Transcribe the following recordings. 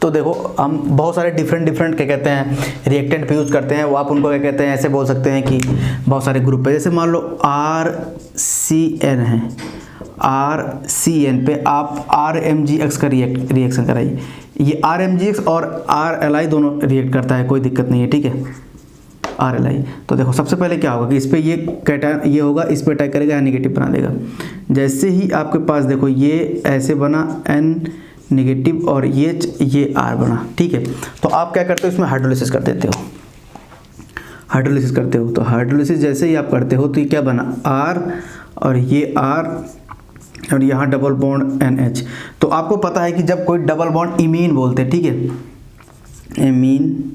तो देखो हम बहुत सारे डिफरेंट क्या कहते हैं रिएक्टेंट पे यूज़ करते हैं, वो आप उनको क्या कहते हैं ऐसे बोल सकते हैं कि बहुत सारे ग्रुप है। जैसे मान लो RCN है, RCN पे आप RMGX का रिएक्शन कराइए। ये RMGX और RLI दोनों रिएक्ट करता है, कोई दिक्कत नहीं है, ठीक है। RLI तो देखो सबसे पहले क्या होगा कि इस पर ये कैटायन ये होगा, इस पर अटैक करेगा, नेगेटिव बना देगा। जैसे ही आपके पास देखो ये ऐसे बना N नेगेटिव और ये R बना, ठीक है। तो आप क्या करते हो, इसमें हाइड्रोलिसिस कर देते हो, हाइड्रोलिसिस करते हो। तो हाइड्रोलिसिस जैसे ही आप करते हो तो ये क्या बना R और ये R और यहाँ डबल बॉन्ड NH। तो आपको पता है कि जब कोई डबल बॉन्ड इमीन बोलते हैं, ठीक है, इमीन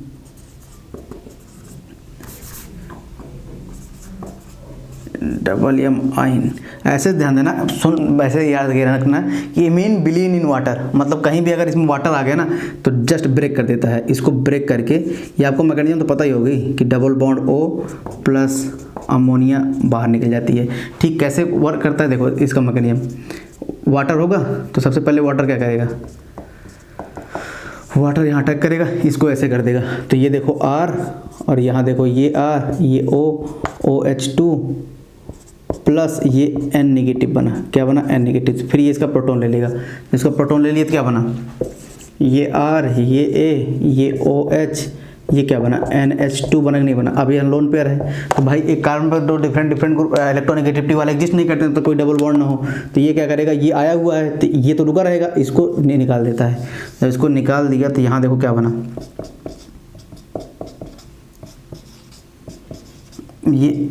डबल M आइन, ऐसे ध्यान देना, सुन वैसे याद रखना कि इमीन विलीन इन वाटर, मतलब कहीं भी अगर इसमें वाटर आ गया ना तो जस्ट ब्रेक कर देता है। इसको ब्रेक करके ये आपको मैकेनिज्म तो पता ही होगी कि double bond O plus ammonia बाहर निकल जाती है। ठीक कैसे वर्क करता है देखो इसका मैकेनिज्म। वाटर होगा तो सबसे पहले वाटर क्या करेगा, वाटर यहाँ अटैक करेगा, इसको ऐसे कर देगा। तो ये देखो R और यहाँ देखो ये R, ये O, OH2 प्लस ये N नेगेटिव बना, क्या बना N नेगेटिव। फिर ये इसका प्रोटॉन ले लेगा, इसका प्रोटॉन ले लिया तो क्या बना, ये R, ये A, ये OH, ये क्या बना NH2 बना कि नहीं बना। अब ये लोन पेयर है तो भाई एक कार्बन पर दो डिफरेंट ग्रुप इलेक्ट्रोनेगेटिविटी वाले एग्जिस्ट नहीं करते, तो कोई डबल बॉन्ड ना हो। तो ये क्या करेगा, ये आया हुआ है तो ये तो रुका रहेगा, इसको निकाल देता है। जब इसको निकाल दिया तो यहाँ देखो क्या बना, ये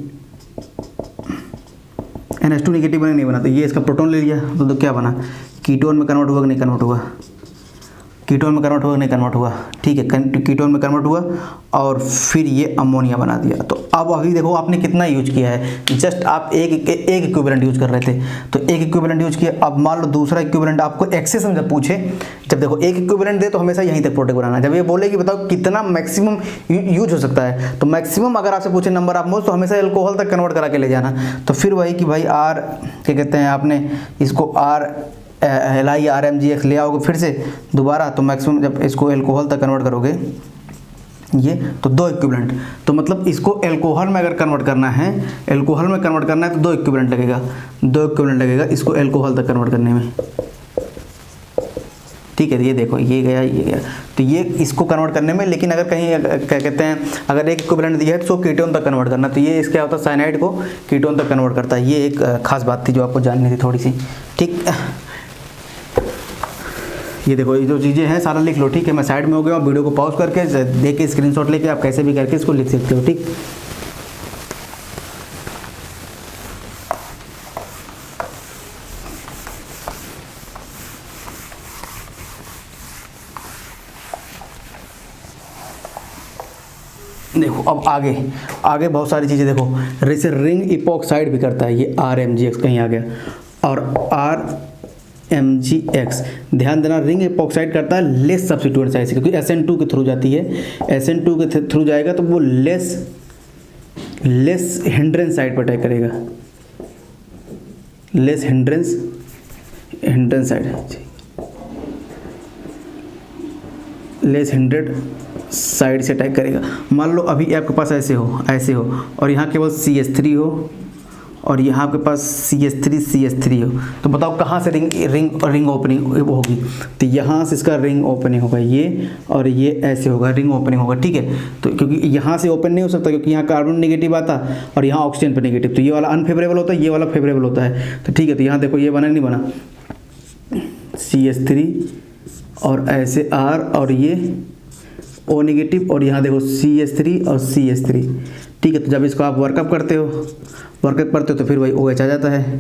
NH2 नेगेटिव बना नहीं बना। तो ये इसका प्रोटॉन ले लिया तो क्या बना, कीटोन में कन्वर्ट हुआ कि नहीं कन्वर्ट हुआ, कीटोन में कन्वर्ट हुआ नहीं कन्वर्ट हुआ, ठीक है, कीटोन में कन्वर्ट हुआ और फिर ये अमोनिया बना दिया। तो अब अभी देखो आपने कितना यूज किया है, जस्ट आप एक इक्विवेलेंट यूज कर रहे थे तो एक इक्विवेलेंट यूज किया। अब मान लो दूसरा इक्विवेलेंट आपको एक्सेस में जब पूछे, जब देखो एक इक्विवेलेंट दे तो हमेशा यहीं तक प्रोडक्ट बनाना है। जब ये बोले कि बताओ कितना मैक्सिमम यूज हो सकता है, तो मैक्सिमम अगर आपसे पूछे नंबर ऑफ मोल्स तो हमेशा एल्कोहल तक कन्वर्ट करा के ले जाना। तो फिर वही कि भाई R क्या कहते हैं, आपने इसको LI RMGX ले आओगे फिर से दोबारा, तो मैक्सिमम जब इसको एल्कोहल तक कन्वर्ट करोगे ये तो दो इक्विवेलेंट। तो मतलब इसको एल्कोहल में अगर कन्वर्ट करना है, एल्कोहल में कन्वर्ट करना है तो दो इक्विवेलेंट लगेगा, दो इक्विवेलेंट लगेगा इसको एल्कोहल तक कन्वर्ट करने में, ठीक है। ये देखो ये गया ये गया, तो ये इसको कन्वर्ट करने में। लेकिन अगर कहीं क्या कहते हैं अगर एक इक्विवेलेंट दिया है तो उसको कीटोन तक कन्वर्ट करना, तो ये इसके क्या होता है साइनाइड को कीटोन तक कन्वर्ट करता है। ये एक खास बात थी जो आपको जाननी थी थोड़ी सी, ठीक। ये देखो ये जो चीज़ें हैं सारा लिख लो, ठीक है। मैं साइड में हो गया, वीडियो को पॉज करके देख के स्क्रीनशॉट लेके आप कैसे भी करके इसको लिख सकते हो, ठीक। देखो अब आगे बहुत सारी चीज़ें देखो, जैसे रिंग इपॉक्साइड भी करता है ये RMGX कहीं आ गया, और RMGX ध्यान देना, रिंग इपॉक्साइड करता है लेस सब्स्टिट्यूएंट साइड से, क्योंकि SN2 के थ्रू जाती है, SN2 के थ्रू जाएगा तो वो लेस हिंड्रेंस साइड पर अटैक करेगा, less hindrance side, less hindrance side से अटैक करेगा। मान लो अभी आपके पास ऐसे हो और यहाँ केवल CH3 हो और यहाँ आपके पास CH3 हो, तो बताओ कहाँ से रिंग ओपनिंग होगी। तो यहाँ से इसका रिंग ओपनिंग होगा ये, और ये ऐसे होगा रिंग ओपनिंग होगा, ठीक है। तो क्योंकि यहाँ से ओपन नहीं हो सकता क्योंकि यहाँ कार्बन नेगेटिव आता और यहाँ ऑक्सीजन पर नेगेटिव, तो ये वाला अनफेवरेबल होता है, ये वाला फेवरेबल होता है। तो ठीक है, तो यहाँ देखो ये बना नहीं बना, CH3 और ऐसे R और ये O नेगेटिव और यहाँ देखो CH3 और CH3, ठीक है। तो जब इसको आप वर्कअप करते हो तो फिर वही OH आ जाता है।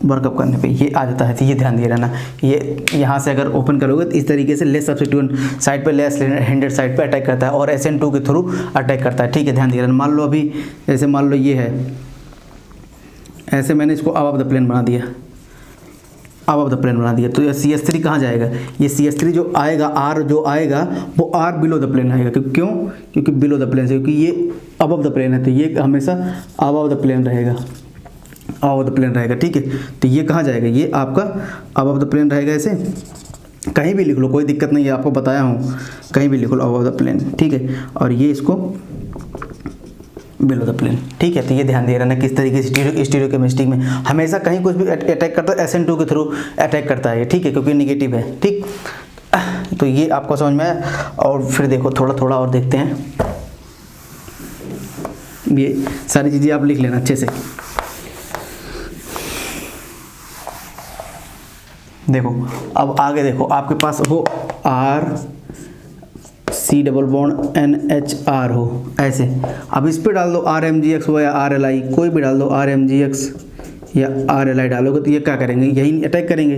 वर्कअप करने पे ये आ जाता है, तो ये ध्यान दिए रहना। ये यहाँ से अगर ओपन करोगे तो इस तरीके से लेस सब्स्टिट्यूएंट साइड पे, लेस हिंड्रेड साइड पे अटैक करता है और SN2 के थ्रू अटैक करता है, ठीक है। ध्यान दिए रहना। मान लो अभी जैसे मान लो ये है, ऐसे मैंने इसको अबव द प्लेन बना दिया, तो ये CH3 कहाँ जाएगा, ये CH3 जो आएगा R जो आएगा वो R बिलो द प्लेन आएगा, क्योंकि बिलो द प्लेन से, क्योंकि ये अबव द प्लेन है तो ये हमेशा अबव द प्लेन रहेगा, ऑफ द प्लेन रहेगा, ठीक है। तो ये कहाँ जाएगा, ये आपका ऑफ द प्लेन रहेगा, ऐसे कहीं भी लिख लो, कोई दिक्कत नहीं है, आपको बताया हूँ, कहीं भी लिख लो ऑफ द प्लेन, ठीक है। और ये इसको बिलो द प्लेन, ठीक है। तो ये ध्यान दे रहा ना किस तरीके से स्टीरियोकेमिस्ट्री में हमेशा कहीं कुछ भी अटैक करता है SN2 के थ्रू अटैक करता है, ठीक है, क्योंकि निगेटिव है, ठीक। तो ये आपको समझ में आया। और फिर देखो थोड़ा थोड़ा और देखते हैं, ये सारी चीज़ें आप लिख लेना अच्छे से। देखो अब आगे देखो, आपके पास हो RC डबल बॉन्ड NHR हो ऐसे, अब इस पे डाल दो RMGX हो या RLI, कोई भी डाल दो, RMGX या RLI डालोगे तो ये क्या करेंगे, यही अटैक करेंगे।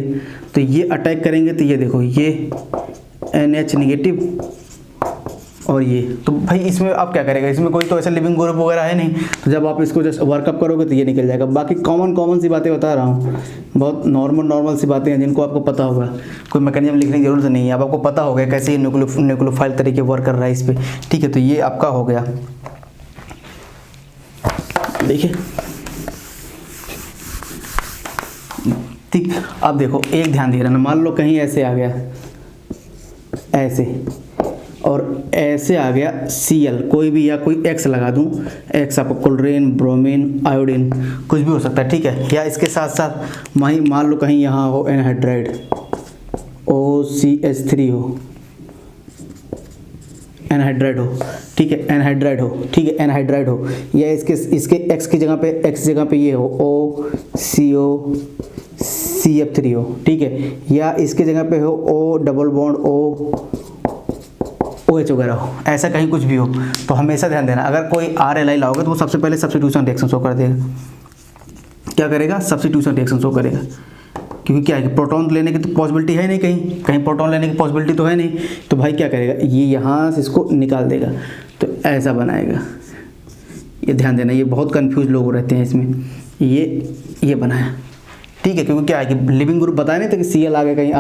तो ये अटैक करेंगे तो ये देखो, ये NH निगेटिव और ये, तो भाई इसमें आप क्या करेगा, इसमें कोई तो ऐसा लिविंग ग्रुप वगैरह है नहीं, तो जब आप इसको जस्ट वर्कअप करोगे तो ये निकल जाएगा। बाकी कॉमन सी बातें बता रहा हूँ, बहुत नॉर्मल सी बातें हैं जिनको आपको पता होगा, कोई मैकेनिज्म लिखने की जरूरत नहीं है, अब आपको पता होगा कैसे ये न्यूक्लियोफाइल तरीके वर्क कर रहा है इस पर, ठीक है। तो ये आपका हो गया, देखिए ठीक। अब देखो एक ध्यान दे रहा ना, मान लो कहीं ऐसे आ गया, ऐसे और ऐसे आ गया Cl, कोई भी या कोई X लगा दूं, X आपको क्लोरीन, ब्रोमीन, आयोडीन कुछ भी हो सकता है, ठीक है। या इसके साथ साथ वहीं मान लो कहीं यहाँ हो एनहाइड्राइड OCH3 हो, एनहाइड्राइड हो, ठीक है, एनहाइड्राइड हो, ठीक है, एनहाइड्राइड हो, या इसके X की जगह पे, X जगह पे ये हो OCO-CF3 हो, ठीक है, या इसके जगह पे हो O डबल बॉन्ड OH वगैरह हो, ऐसा कहीं कुछ भी हो। तो हमेशा ध्यान देना, अगर कोई RLI लाओगे तो वो सबसे पहले सब्स्टिट्यूशन रिएक्शन शो कर देगा। क्या करेगा, सब्स्टिट्यूशन रिएक्शन शो करेगा, क्योंकि क्या है कि प्रोटॉन लेने की तो पॉसिबिलिटी है नहीं, कहीं प्रोटॉन लेने की पॉसिबिलिटी तो है नहीं, तो भाई क्या करेगा, ये यहाँ से इसको निकाल देगा, तो ऐसा बनाएगा। ये ध्यान देना, ये बहुत कंफ्यूज लोग रहते हैं इसमें, ये बनाया, ठीक है, क्योंकि क्या है कि लिविंग ग्रुप बताया नहीं था कि Cl आ गया, कहीं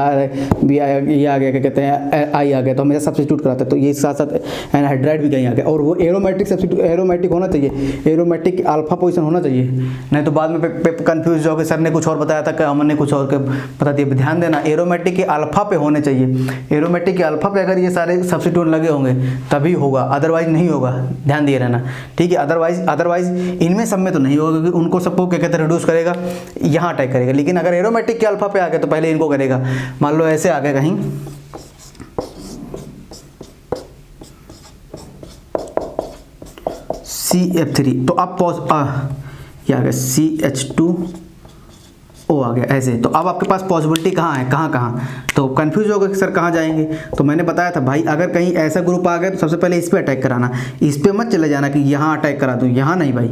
B आ गया, ये आ गया, क्या कहते हैं I आ गया, तो हमेशा सब्स्टिट्यूट कराता है। तो ये साथ साथ एनहाइड्राइड भी कहीं आ गया, और वो एरोमेटिक सब्स्टिट्यूट, एरोमेटिक होना चाहिए, एरोमेटिक अल्फा पोजीशन होना चाहिए, नहीं तो बाद में कंफ्यूज हो गए, सर ने कुछ और बताया था कि अमन ने कुछ और बता दिया। ध्यान देना, एरोमेटिक के अल्फा पे होने चाहिए, एरोमेटिक के अल्फा पे अगर ये सारे सब्स्टिट्यूट लगे होंगे तभी होगा, अदरवाइज नहीं होगा, ध्यान दिए रहना, ठीक है। अदरवाइज इनमें सब में तो नहीं होगा, क्योंकि उनको सबको क्या कहते हैं रिड्यूस करेगा, यहाँ अटैक करेगा। लेकिन अगर एरोमेटिक के अल्फा पे आ गए तो पहले इनको करेगा। मान लो ऐसे आ गया कहीं, CF3, तो अब ये आ गया CH2O आ गया ऐसे, तो अब आपके पास पॉसिबिलिटी कहाँ है, कहाँ, तो कंफ्यूज हो गए कि सर कहाँ जाएंगे। तो मैंने बताया था भाई, अगर कहीं ऐसा ग्रुप आ गया तो सबसे पहले इस पे अटैक कराना, इस पे मत चले जाना कि यहाँ अटैक करा दूँ, यहाँ नहीं भाई,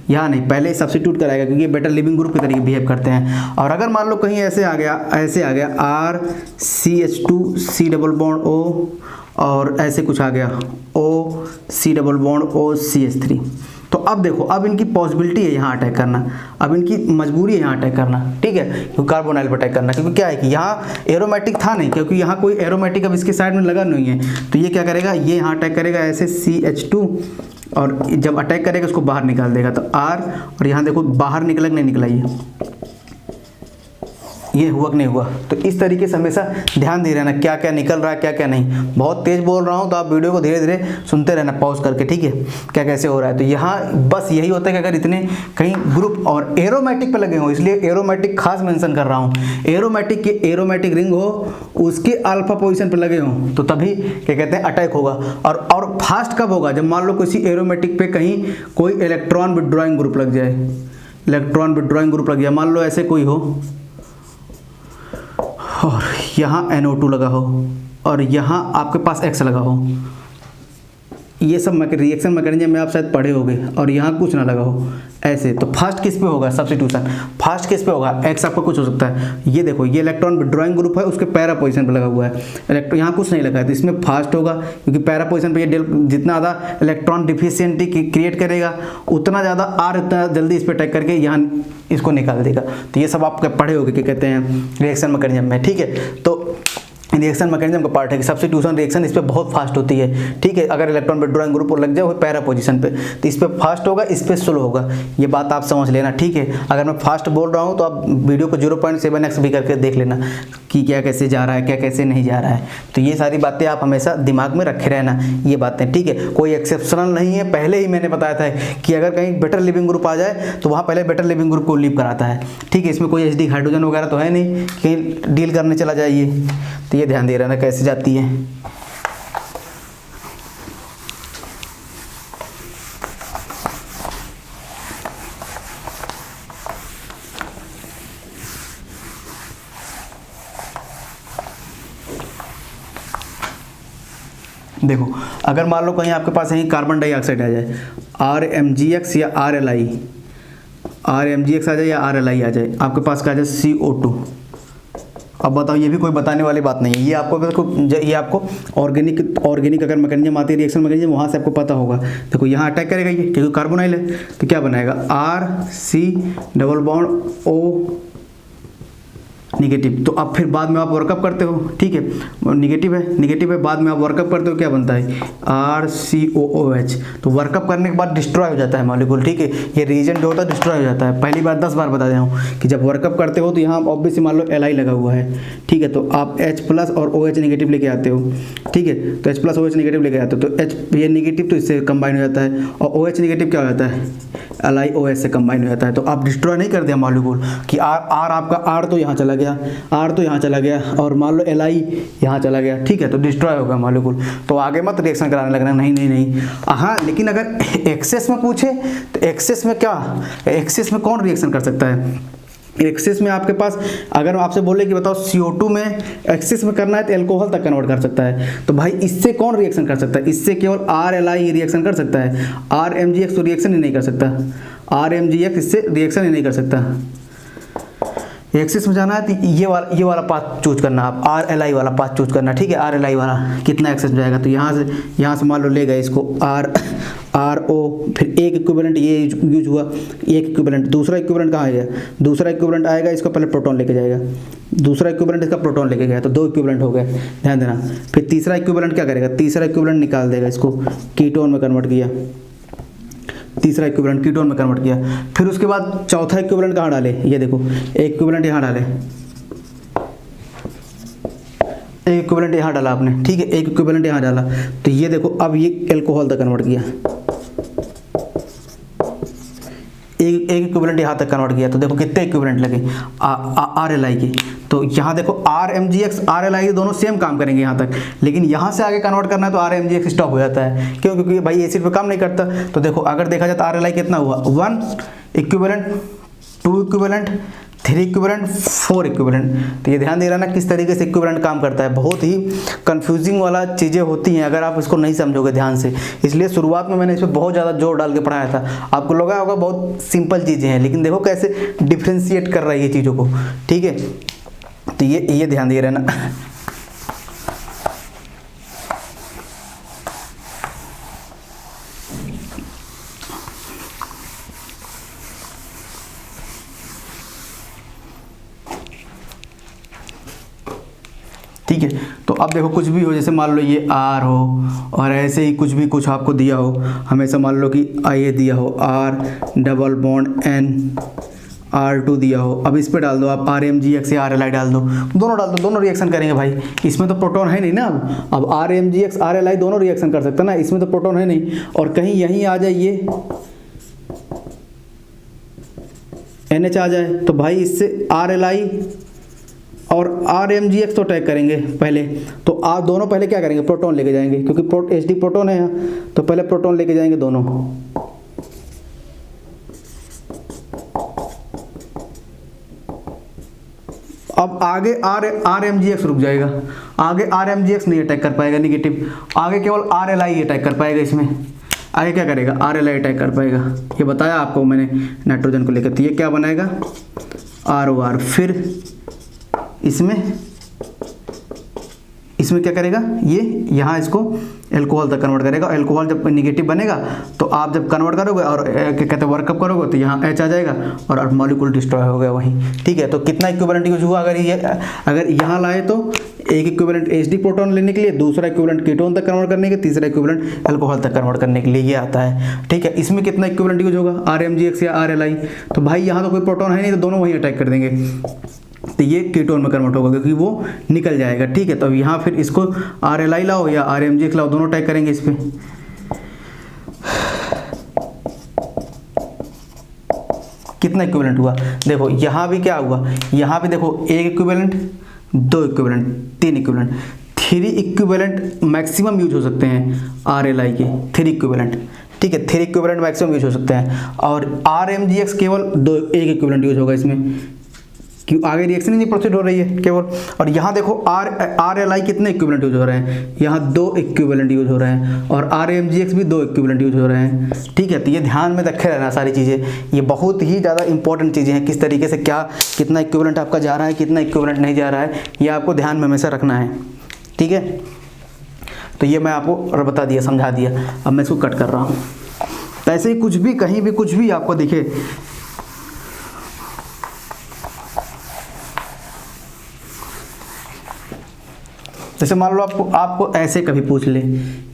यहाँ नहीं, पहले सब्स्टिट्यूट कराएगा, क्योंकि ये बेटर लिविंग ग्रुप की तरीके बिहेव करते हैं। और अगर मान लो कहीं ऐसे आ गया RCH2C डबल बॉन्ड O, और ऐसे कुछ आ गया OC डबल बॉन्ड OCH3, तो अब देखो, अब इनकी पॉसिबिलिटी है यहाँ अटैक करना, अब इनकी मजबूरी है यहाँ अटैक करना, ठीक है, क्योंकि कार्बोनाइल पर अटैक करना, क्योंकि क्या है कि यहाँ एरोमेटिक था नहीं, क्योंकि यहाँ कोई एरोमेटिक अब इसके साइड में लगा नहीं है, तो ये क्या करेगा, ये यहाँ अटैक करेगा ऐसे CH2, और जब अटैक करेगा उसको बाहर निकाल देगा, तो R, और यहाँ देखो बाहर निकला कि नहीं निकला, ये हुआ कि नहीं हुआ। तो इस तरीके से हमेशा ध्यान दे रहना क्या क्या निकल रहा है, क्या क्या नहीं। बहुत तेज बोल रहा हूँ तो आप वीडियो को धीरे धीरे सुनते रहना पॉज करके, ठीक है, क्या कैसे हो रहा है। तो यहाँ बस यही होता है कि अगर इतने कहीं ग्रुप और एरोमेटिक पे लगे हों, इसलिए एरोमेटिक खास मेंशन कर रहा हूँ, एरोमेटिक के एरोमेटिक रिंग हो, उसके अल्फा पोजीशन पे लगे हों, तो तभी क्या कहते हैं अटैक होगा। और फास्ट कब होगा, जब मान लो किसी एरोमेटिक पे कहीं कोई इलेक्ट्रॉन विड्रॉइंग ग्रुप लग जाए, इलेक्ट्रॉन विड्रॉइंग ग्रुप लग जाए, मान लो ऐसे कोई हो और यहाँ NO2 लगा हो और यहाँ आपके पास X लगा हो, ये सब रिएक्शन मैकेनिज्म में आप शायद पढ़े होंगे, और यहाँ कुछ ना लगा हो ऐसे, तो फास्ट किस पे होगा सब्स्टिट्यूशन, फास्ट किस पे होगा, X आपका कुछ हो सकता है। ये देखो, ये इलेक्ट्रॉन विड्रॉइंग ग्रुप है, उसके पैरा पोजीशन पे लगा हुआ है, इलेक्ट्रॉन यहाँ कुछ नहीं लगा है, तो इसमें फास्ट होगा, क्योंकि पैरा पोजीशन पे ये जितना ज़्यादा इलेक्ट्रॉन डिफिशियंटी क्रिएट करेगा उतना ज़्यादा R इतना जल्दी इस पर अटैक करके यहाँ इसको निकाल देगा। तो ये सब आप पढ़े होंगे क्या कहते हैं रिएक्शन मैकेनिज्म में, ठीक है। तो रिएक्शन मैकेनिज्म का पार्ट है कि सब्स्टिट्यूशन रिएक्शन इस पे बहुत फास्ट होती है, ठीक है। अगर इलेक्ट्रॉन विथड्रॉइंग ग्रुप लग जाए वो पैरा पोजीशन पे, तो इस पे फास्ट होगा, इस पे स्लो होगा, ये बात आप समझ लेना, ठीक है। अगर मैं फास्ट बोल रहा हूँ तो आप वीडियो को 0.7x भी करके देख लेना कि क्या कैसे जा रहा है, क्या कैसे नहीं जा रहा है। तो ये सारी बातें आप हमेशा दिमाग में रखे रहना, ये बातें, ठीक है। कोई एक्सेप्शनल नहीं है, पहले ही मैंने बताया था कि अगर कहीं बेटर लिविंग ग्रुप आ जाए तो वहाँ पहले बेटर लिविंग ग्रुप को लीव कराता है, ठीक है। इसमें कोई एचडी हाइड्रोजन वगैरह तो है नहीं कि डील करने चला जाइए, तो ये ध्यान दे रहना कैसे जाती है। देखो अगर मान लो कहीं आपके पास यहीं कार्बन डाइऑक्साइड आ जाए, RMgX या RLI, RMgX आ जाए या RLI आ जाए, आपके पास क्या आ जाए CO2। अब बताओ, ये भी कोई बताने वाली बात नहीं है, ये आपको ऑर्गेनिक अगर मैकेनिज्म आती है, रिएक्शन मैकेनिज्म, वहाँ से आपको पता होगा। देखो यहाँ अटैक करेगा ये, क्योंकि कार्बोनाइल है, तो क्या बनाएगा RC double bond O negative. तो अब फिर बाद में आप वर्कअप करते हो, ठीक है, निगेटिव है, बाद में आप वर्कअप करते हो, क्या बनता है RCOOH। तो वर्कअप करने के बाद डिस्ट्रॉय हो जाता है मॉलिक्यूल, ठीक है। ये रीजन जो होता है डिस्ट्रॉय हो जाता है। पहली बार 10 बार बता रहा हूँ कि जब वर्कअप करते हो तो यहाँ ऑब्वियसली मान लो Li लगा हुआ है, ठीक है, तो आप H+ और OH निगेटिव लेके आते हो, ठीक है। तो H+ OH निगेटिव लेके आते हो, तो H ये निगेटिव तो इससे कंबाइन हो जाता है, और OH निगेटिव क्या हो जाता है LiOH से कंबाइन हो जाता है। तो आप डिस्ट्रॉय नहीं कर दिया मॉलिक्यूल कि R आपका R तो यहाँ चला गया, R तो यहाँ चला गया, और मान लो Li यहाँ चला गया, ठीक है, तो डिस्ट्रॉय होगा मॉलिक्यूल। तो आगे मत रिएक्शन कराने लगना, नहीं। हाँ, लेकिन अगर एक्सेस में पूछे तो एक्सेस में क्या, एक्सेस में कौन रिएक्शन कर सकता है? एक्सेस में आपके पास अगर आपसे बोले कि बताओ CO2 में एक्सेस में करना है तो एल्कोहल तक कन्वर्ट कर सकता है, तो भाई इससे कौन रिएक्शन कर सकता है? इससे केवल RLI ही रिएक्शन कर सकता है, RMgX तो रिएक्शन ही नहीं कर सकता, RMgX इससे रिएक्शन ही नहीं कर सकता। एक्सेस में जाना है तो ये वाला पाथ चूज करना, आप RLI वाला पाथ चूज करना, ठीक है। RLI वाला कितना एक्सेस में जाएगा, तो यहाँ से मान लो ले गए इसको RO, फिर एक इक्विवेलेंट ये यूज हुआ, एक इक्विवेलेंट, दूसरा इक्विवेलेंट कहाँ आएगा, दूसरा इक्विवेलेंट आएगा इसको पहले प्रोटॉन लेके जाएगा, दूसरा इक्विवेलेंट इसका प्रोटॉन लेके गया, तो 2 इक्विवेलेंट हो गए, ध्यान देना। फिर तीसरा इक्विवेलेंट क्या करेगा, तीसरा इक्विवेलेंट निकाल देगा, इसको कीटोन में कन्वर्ट किया, तीसरा इक्विवेलेंट कीटोन में कन्वर्ट किया। फिर उसके बाद चौथा इक्विवेलेंट कहाँ डाले, ये देखो एक इक्विवेलेंट यहाँ डाले, एक इक्विवेलेंट यहाँ डाला आपने, ठीक है, एक इक्विवेलेंट यहाँ डाला, तो ये देखो अब ये एल्कोहल तक कन्वर्ट किया, एक इक्विवेलेंट यहाँ तक कन्वर्ट किया। तो देखो कितने इक्विवेलेंट लगे RLI के। तो यहाँ देखो RMgX RLI दोनों सेम काम करेंगे यहाँ तक, लेकिन यहाँ से आगे कन्वर्ट करना है तो RMgX स्टॉप हो जाता है। क्यों? क्योंकि भाई एसिड पे काम नहीं करता। तो देखो अगर देखा जाए तो RLI कितना हुआ, 1 इक्विवेलेंट, 2 इक्विवेलेंट, 3 इक्विवेलेंट, 4 इक्विवेलेंट। तो ये ध्यान दे रहा ना किस तरीके से इक्विवेलेंट काम करता है। बहुत ही कंफ्यूजिंग वाला चीज़ें होती हैं अगर आप इसको नहीं समझोगे ध्यान से। इसलिए शुरुआत में मैंने इस पर बहुत ज़्यादा जोर डाल के पढ़ाया था। आपको लगा होगा बहुत सिंपल चीज़ें हैं, लेकिन देखो कैसे डिफ्रेंशिएट कर रहा है ये चीज़ों को, ठीक है। तो ये ध्यान दे रहे ना। ठीक है, तो अब देखो कुछ भी हो, जैसे मान लो ये R हो और ऐसे ही कुछ आपको दिया हो, हमेशा मान लो कि ये दिया हो R double bond N R2 दिया हो। अब इस पे डाल दो आप RMgX या RLI डाल दो, दोनों डाल दो, दोनों रिएक्शन करेंगे भाई। इसमें तो प्रोटॉन है नहीं ना, अब RMgX RLI दोनों रिएक्शन कर सकता है ना, इसमें तो प्रोटॉन है नहीं। और कहीं यहीं आ जाए ये NH आ जाए तो भाई इससे RLI और RMgX तो अटैक करेंगे पहले। तो आप दोनों पहले क्या करेंगे, प्रोटॉन लेके जाएंगे, क्योंकि HD प्रोटॉन है यहाँ, तो पहले प्रोटॉन लेके जाएंगे दोनों। अब आगे RMgX रुक जाएगा, आगे RMgX नहीं अटैक कर पाएगा निगेटिव, आगे केवल RLI अटैक कर पाएगा। इसमें आगे क्या करेगा, RLI अटैक कर पाएगा। ये बताया आपको मैंने नाइट्रोजन को लेकर। तो ये क्या बनाएगा ROR, फिर इसमें इसमें क्या करेगा, ये यहाँ इसको एल्कोहल तक कन्वर्ट करेगा। एल्कोहल जब नेगेटिव बनेगा तो आप जब कन्वर्ट करोगे और क्या कहते हैं वर्कअप करोगे तो यहाँ H आ जाएगा और मॉलिक्यूल डिस्ट्रॉय हो गया वहीं, ठीक है। तो कितना इक्विवेलेंट यूज हुआ, अगर यहाँ लाए तो एक इक्विवेलेंट HD प्रोटॉन लेने के लिए, दूसरा इक्विवेलेंट कीटोन तक कन्वर्ट करने के, तीसरा इक्विवेलेंट अल्कोहल तक कन्वर्ट करने के लिए ये आता है, ठीक है। इसमें कितना इक्विवेलेंट यूज होगा, RMGX या RLI। तो भाई यहाँ तो कोई प्रोटॉन है नहीं तो दोनों वहीं अटैक कर देंगे, तो ये कीटोन में कन्वर्ट होगा क्योंकि वो निकल जाएगा, ठीक है। तो यहाँ फिर इसको RLI लाओ या RMGX लाओ, दोनों अटैक करेंगे इस पर। कितना इक्विवेलेंट हुआ, देखो यहाँ भी क्या हुआ, यहाँ भी देखो एक इक्विवेलेंट, दो इक्विवेलेंट, तीन इक्विवेलेंट, 3 इक्विवेलेंट मैक्सिमम यूज हो सकते हैं RLI के, 3 इक्विवेलेंट, ठीक है। 3 इक्विवेलेंट मैक्सिमम यूज हो सकते हैं और RMGX केवल एक इक्विवेलेंट यूज होगा इसमें, क्यों आगे रिएक्शन ही नहीं प्रोसीड हो रही है केवल। और यहाँ देखो RLI कितने इक्विवेलेंट यूज हो रहे हैं, यहाँ 2 इक्विवेलेंट यूज हो रहे हैं और RMGX भी 2 इक्विवेलेंट यूज हो रहे हैं, ठीक है। तो ये ध्यान में रखे रहना सारी चीज़ें, ये बहुत ही ज़्यादा इंपॉर्टेंट चीज़ें हैं, किस तरीके से क्या कितना इक्विवेलेंट आपका जा रहा है, कितना इक्विवेलेंट नहीं जा रहा है, ये आपको ध्यान में हमेशा रखना है, ठीक है। तो ये मैं आपको बता दिया, समझा दिया। अब मैं इसको कट कर रहा हूँ। तो ऐसे ही कुछ भी कहीं भी कुछ भी आपको दिखे, जैसे मान लो आपको ऐसे कभी पूछ ले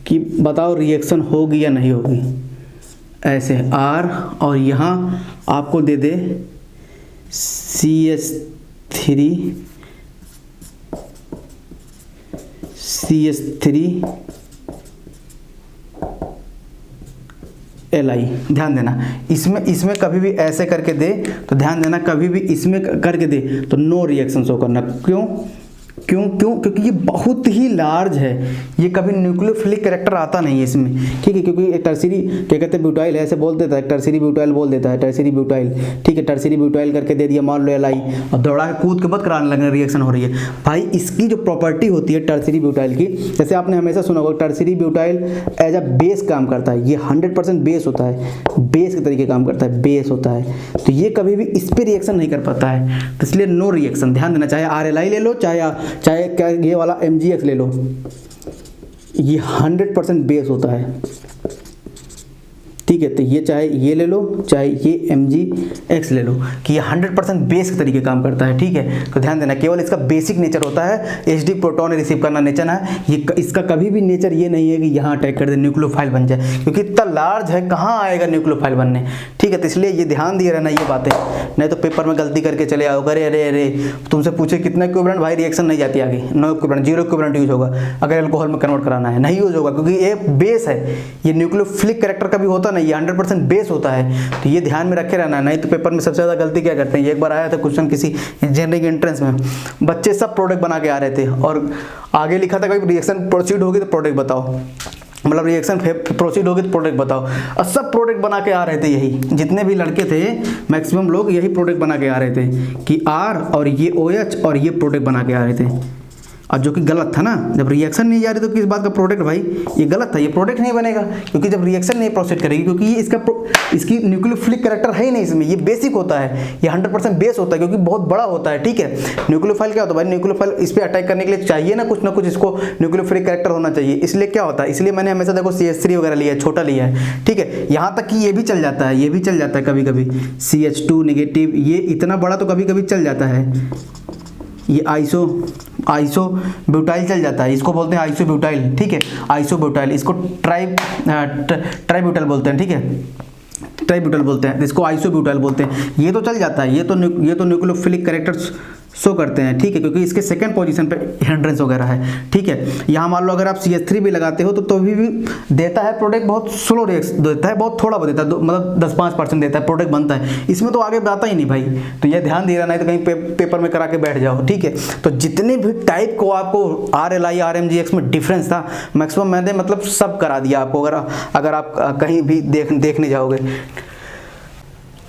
कि बताओ रिएक्शन होगी या नहीं होगी, ऐसे R और यहाँ आपको दे दे CH3Li। ध्यान देना, इसमें कभी भी ऐसे करके दे तो ध्यान देना, कभी भी इसमें करके दे तो नो रिएक्शन शो करना। क्यों क्यों क्यों क्योंकि ये बहुत ही लार्ज है, ये कभी न्यूक्लियोफिलिक कैरेक्टर आता नहीं है इसमें, ठीक है। क्योंकि टर्सरी क्या कहते हैं ब्यूटाइल है, ऐसे बोल देता है, टर्सरी ब्यूटाइल बोल देता है, टर्सरी ब्यूटाइल, ठीक है। टर्सरी ब्यूटाइल करके दे दिया, मान लो LI, और दौड़ा के कूद के मत कराने लगने रिएक्शन हो रही है भाई। इसकी जो प्रॉपर्टी होती है टर्सरी ब्यूटाइल की, जैसे आपने हमेशा सुना होगा tertiary butyl as a base काम करता है, ये 100% बेस होता है, बेस के तरीके काम करता है, बेस होता है। तो ये कभी भी इस पर रिएक्शन नहीं कर पाता है, तो इसलिए नो रिएक्शन। ध्यान देना, चाहे RLI ले लो, चाहे क्या ये वाला MGX ले लो, ये 100% बेस होता है, ठीक है। तो ये चाहे ये ले लो, चाहे ये MGX ले लो, कि ये 100% बेस के तरीके काम करता है, ठीक है। तो ध्यान देना, केवल इसका बेसिक नेचर होता है HD प्रोटॉन रिसीव करना नेचर है, ये इसका कभी भी नेचर ये नहीं है कि यहाँ अटैक कर दे, न्यूक्लियोफाइल बन जाए, क्योंकि इतना लार्ज है, कहाँ आएगा न्यूक्लियोफाइल बनने, ठीक है। तो इसलिए ये ध्यान दिए रहना ये बातें, नहीं तो पेपर में गलती करके चले आओ, अरे अरे अरे तुमसे पूछे कितना इक्विवेलेंट, भाई रिएक्शन नहीं जाती आगे, नो इक्विवेलेंट, 0 इक्विवेलेंट यूज होगा। अगर अल्कोहल में कन्वर्ट कराना है नहीं यूज होगा, क्योंकि ये बेस है, ये न्यूक्लियोफिलिक कैरेक्टर का भी होता नहीं, ये 100% बेस होता है। तो ये ध्यान में रखे रहना है, नहीं तो पेपर में सबसे ज़्यादा गलती क्या करते हैं। एक बार आया था क्वेश्चन किसी इंजीनियरिंग एंट्रेंस में, बच्चे सब प्रोडक्ट बना के आ रहे थे और आगे लिखा था कि रिएक्शन प्रोसीड होगी तो प्रोडक्ट बताओ, मतलब रिएक्शन प्रोसीड होगी तो प्रोडक्ट बताओ, और सब प्रोडक्ट बना के आ रहे थे, यही जितने भी लड़के थे मैक्सिमम लोग यही प्रोडक्ट बना के आ रहे थे कि R और ये OH और ये प्रोडक्ट बना के आ रहे थे, और जो कि गलत था ना। जब रिएक्शन नहीं जा रही तो किस बात का प्रोडक्ट, भाई ये गलत था, ये प्रोडक्ट नहीं बनेगा, क्योंकि जब रिएक्शन नहीं प्रोसीड करेगी, क्योंकि ये इसकी न्यूक्लियोफिलिक कैरेक्टर है ही नहीं इसमें, ये बेसिक होता है, ये 100% बेस होता है, क्योंकि बहुत बड़ा होता है, ठीक है। न्यूक्लियोफाइल क्या होता है भाई, न्यूक्लियोफाइल इस पर अटैक करने के लिए चाहिए ना कुछ इसको न्यूक्लियोफिलिक कैरेक्टर होना चाहिए, इसलिए क्या होता है, इसलिए मैंने हमेशा देखो CH3 वगैरह लिया है, छोटा लिया है, ठीक है। यहाँ तक कि ये भी चल जाता है, ये भी चल जाता है कभी कभी, CH2 नेगेटिव, ये इतना बड़ा तो कभी कभी चल जाता है, ये आइसो ब्यूटाइल चल जाता है, इसको बोलते हैं आइसो ब्यूटाइल, ठीक है। आइसो ब्यूटाइल, इसको ट्राइब्यूटाइल बोलते हैं, ठीक है, ट्राइब्यूटाइल बोलते हैं, इसको आइसो ब्यूटाइल बोलते हैं। ये तो चल जाता है, ये तो न्यूक्लियोफिलिक कैरेक्टर्स शो करते हैं, ठीक है, क्योंकि इसके सेकंड पोजीशन पे हिंड्रेंस वगैरह है, ठीक है। यहाँ मान लो अगर आप CH3 भी लगाते हो तो भी देता है प्रोडक्ट, बहुत स्लो रिएक्शन देता है, बहुत थोड़ा देता है, मतलब 10-5% देता है, प्रोडक्ट बनता है, इसमें तो आगे आता ही नहीं भाई। तो ये ध्यान दे रहा, नहीं तो कहीं पेपर में करा के बैठ जाओ, ठीक है। तो जितने भी टाइप को आपको RLI RMGX में डिफरेंस था मैक्सिमम मैंने मतलब सब करा दिया आपको, अगर आप कहीं भी देखने जाओगे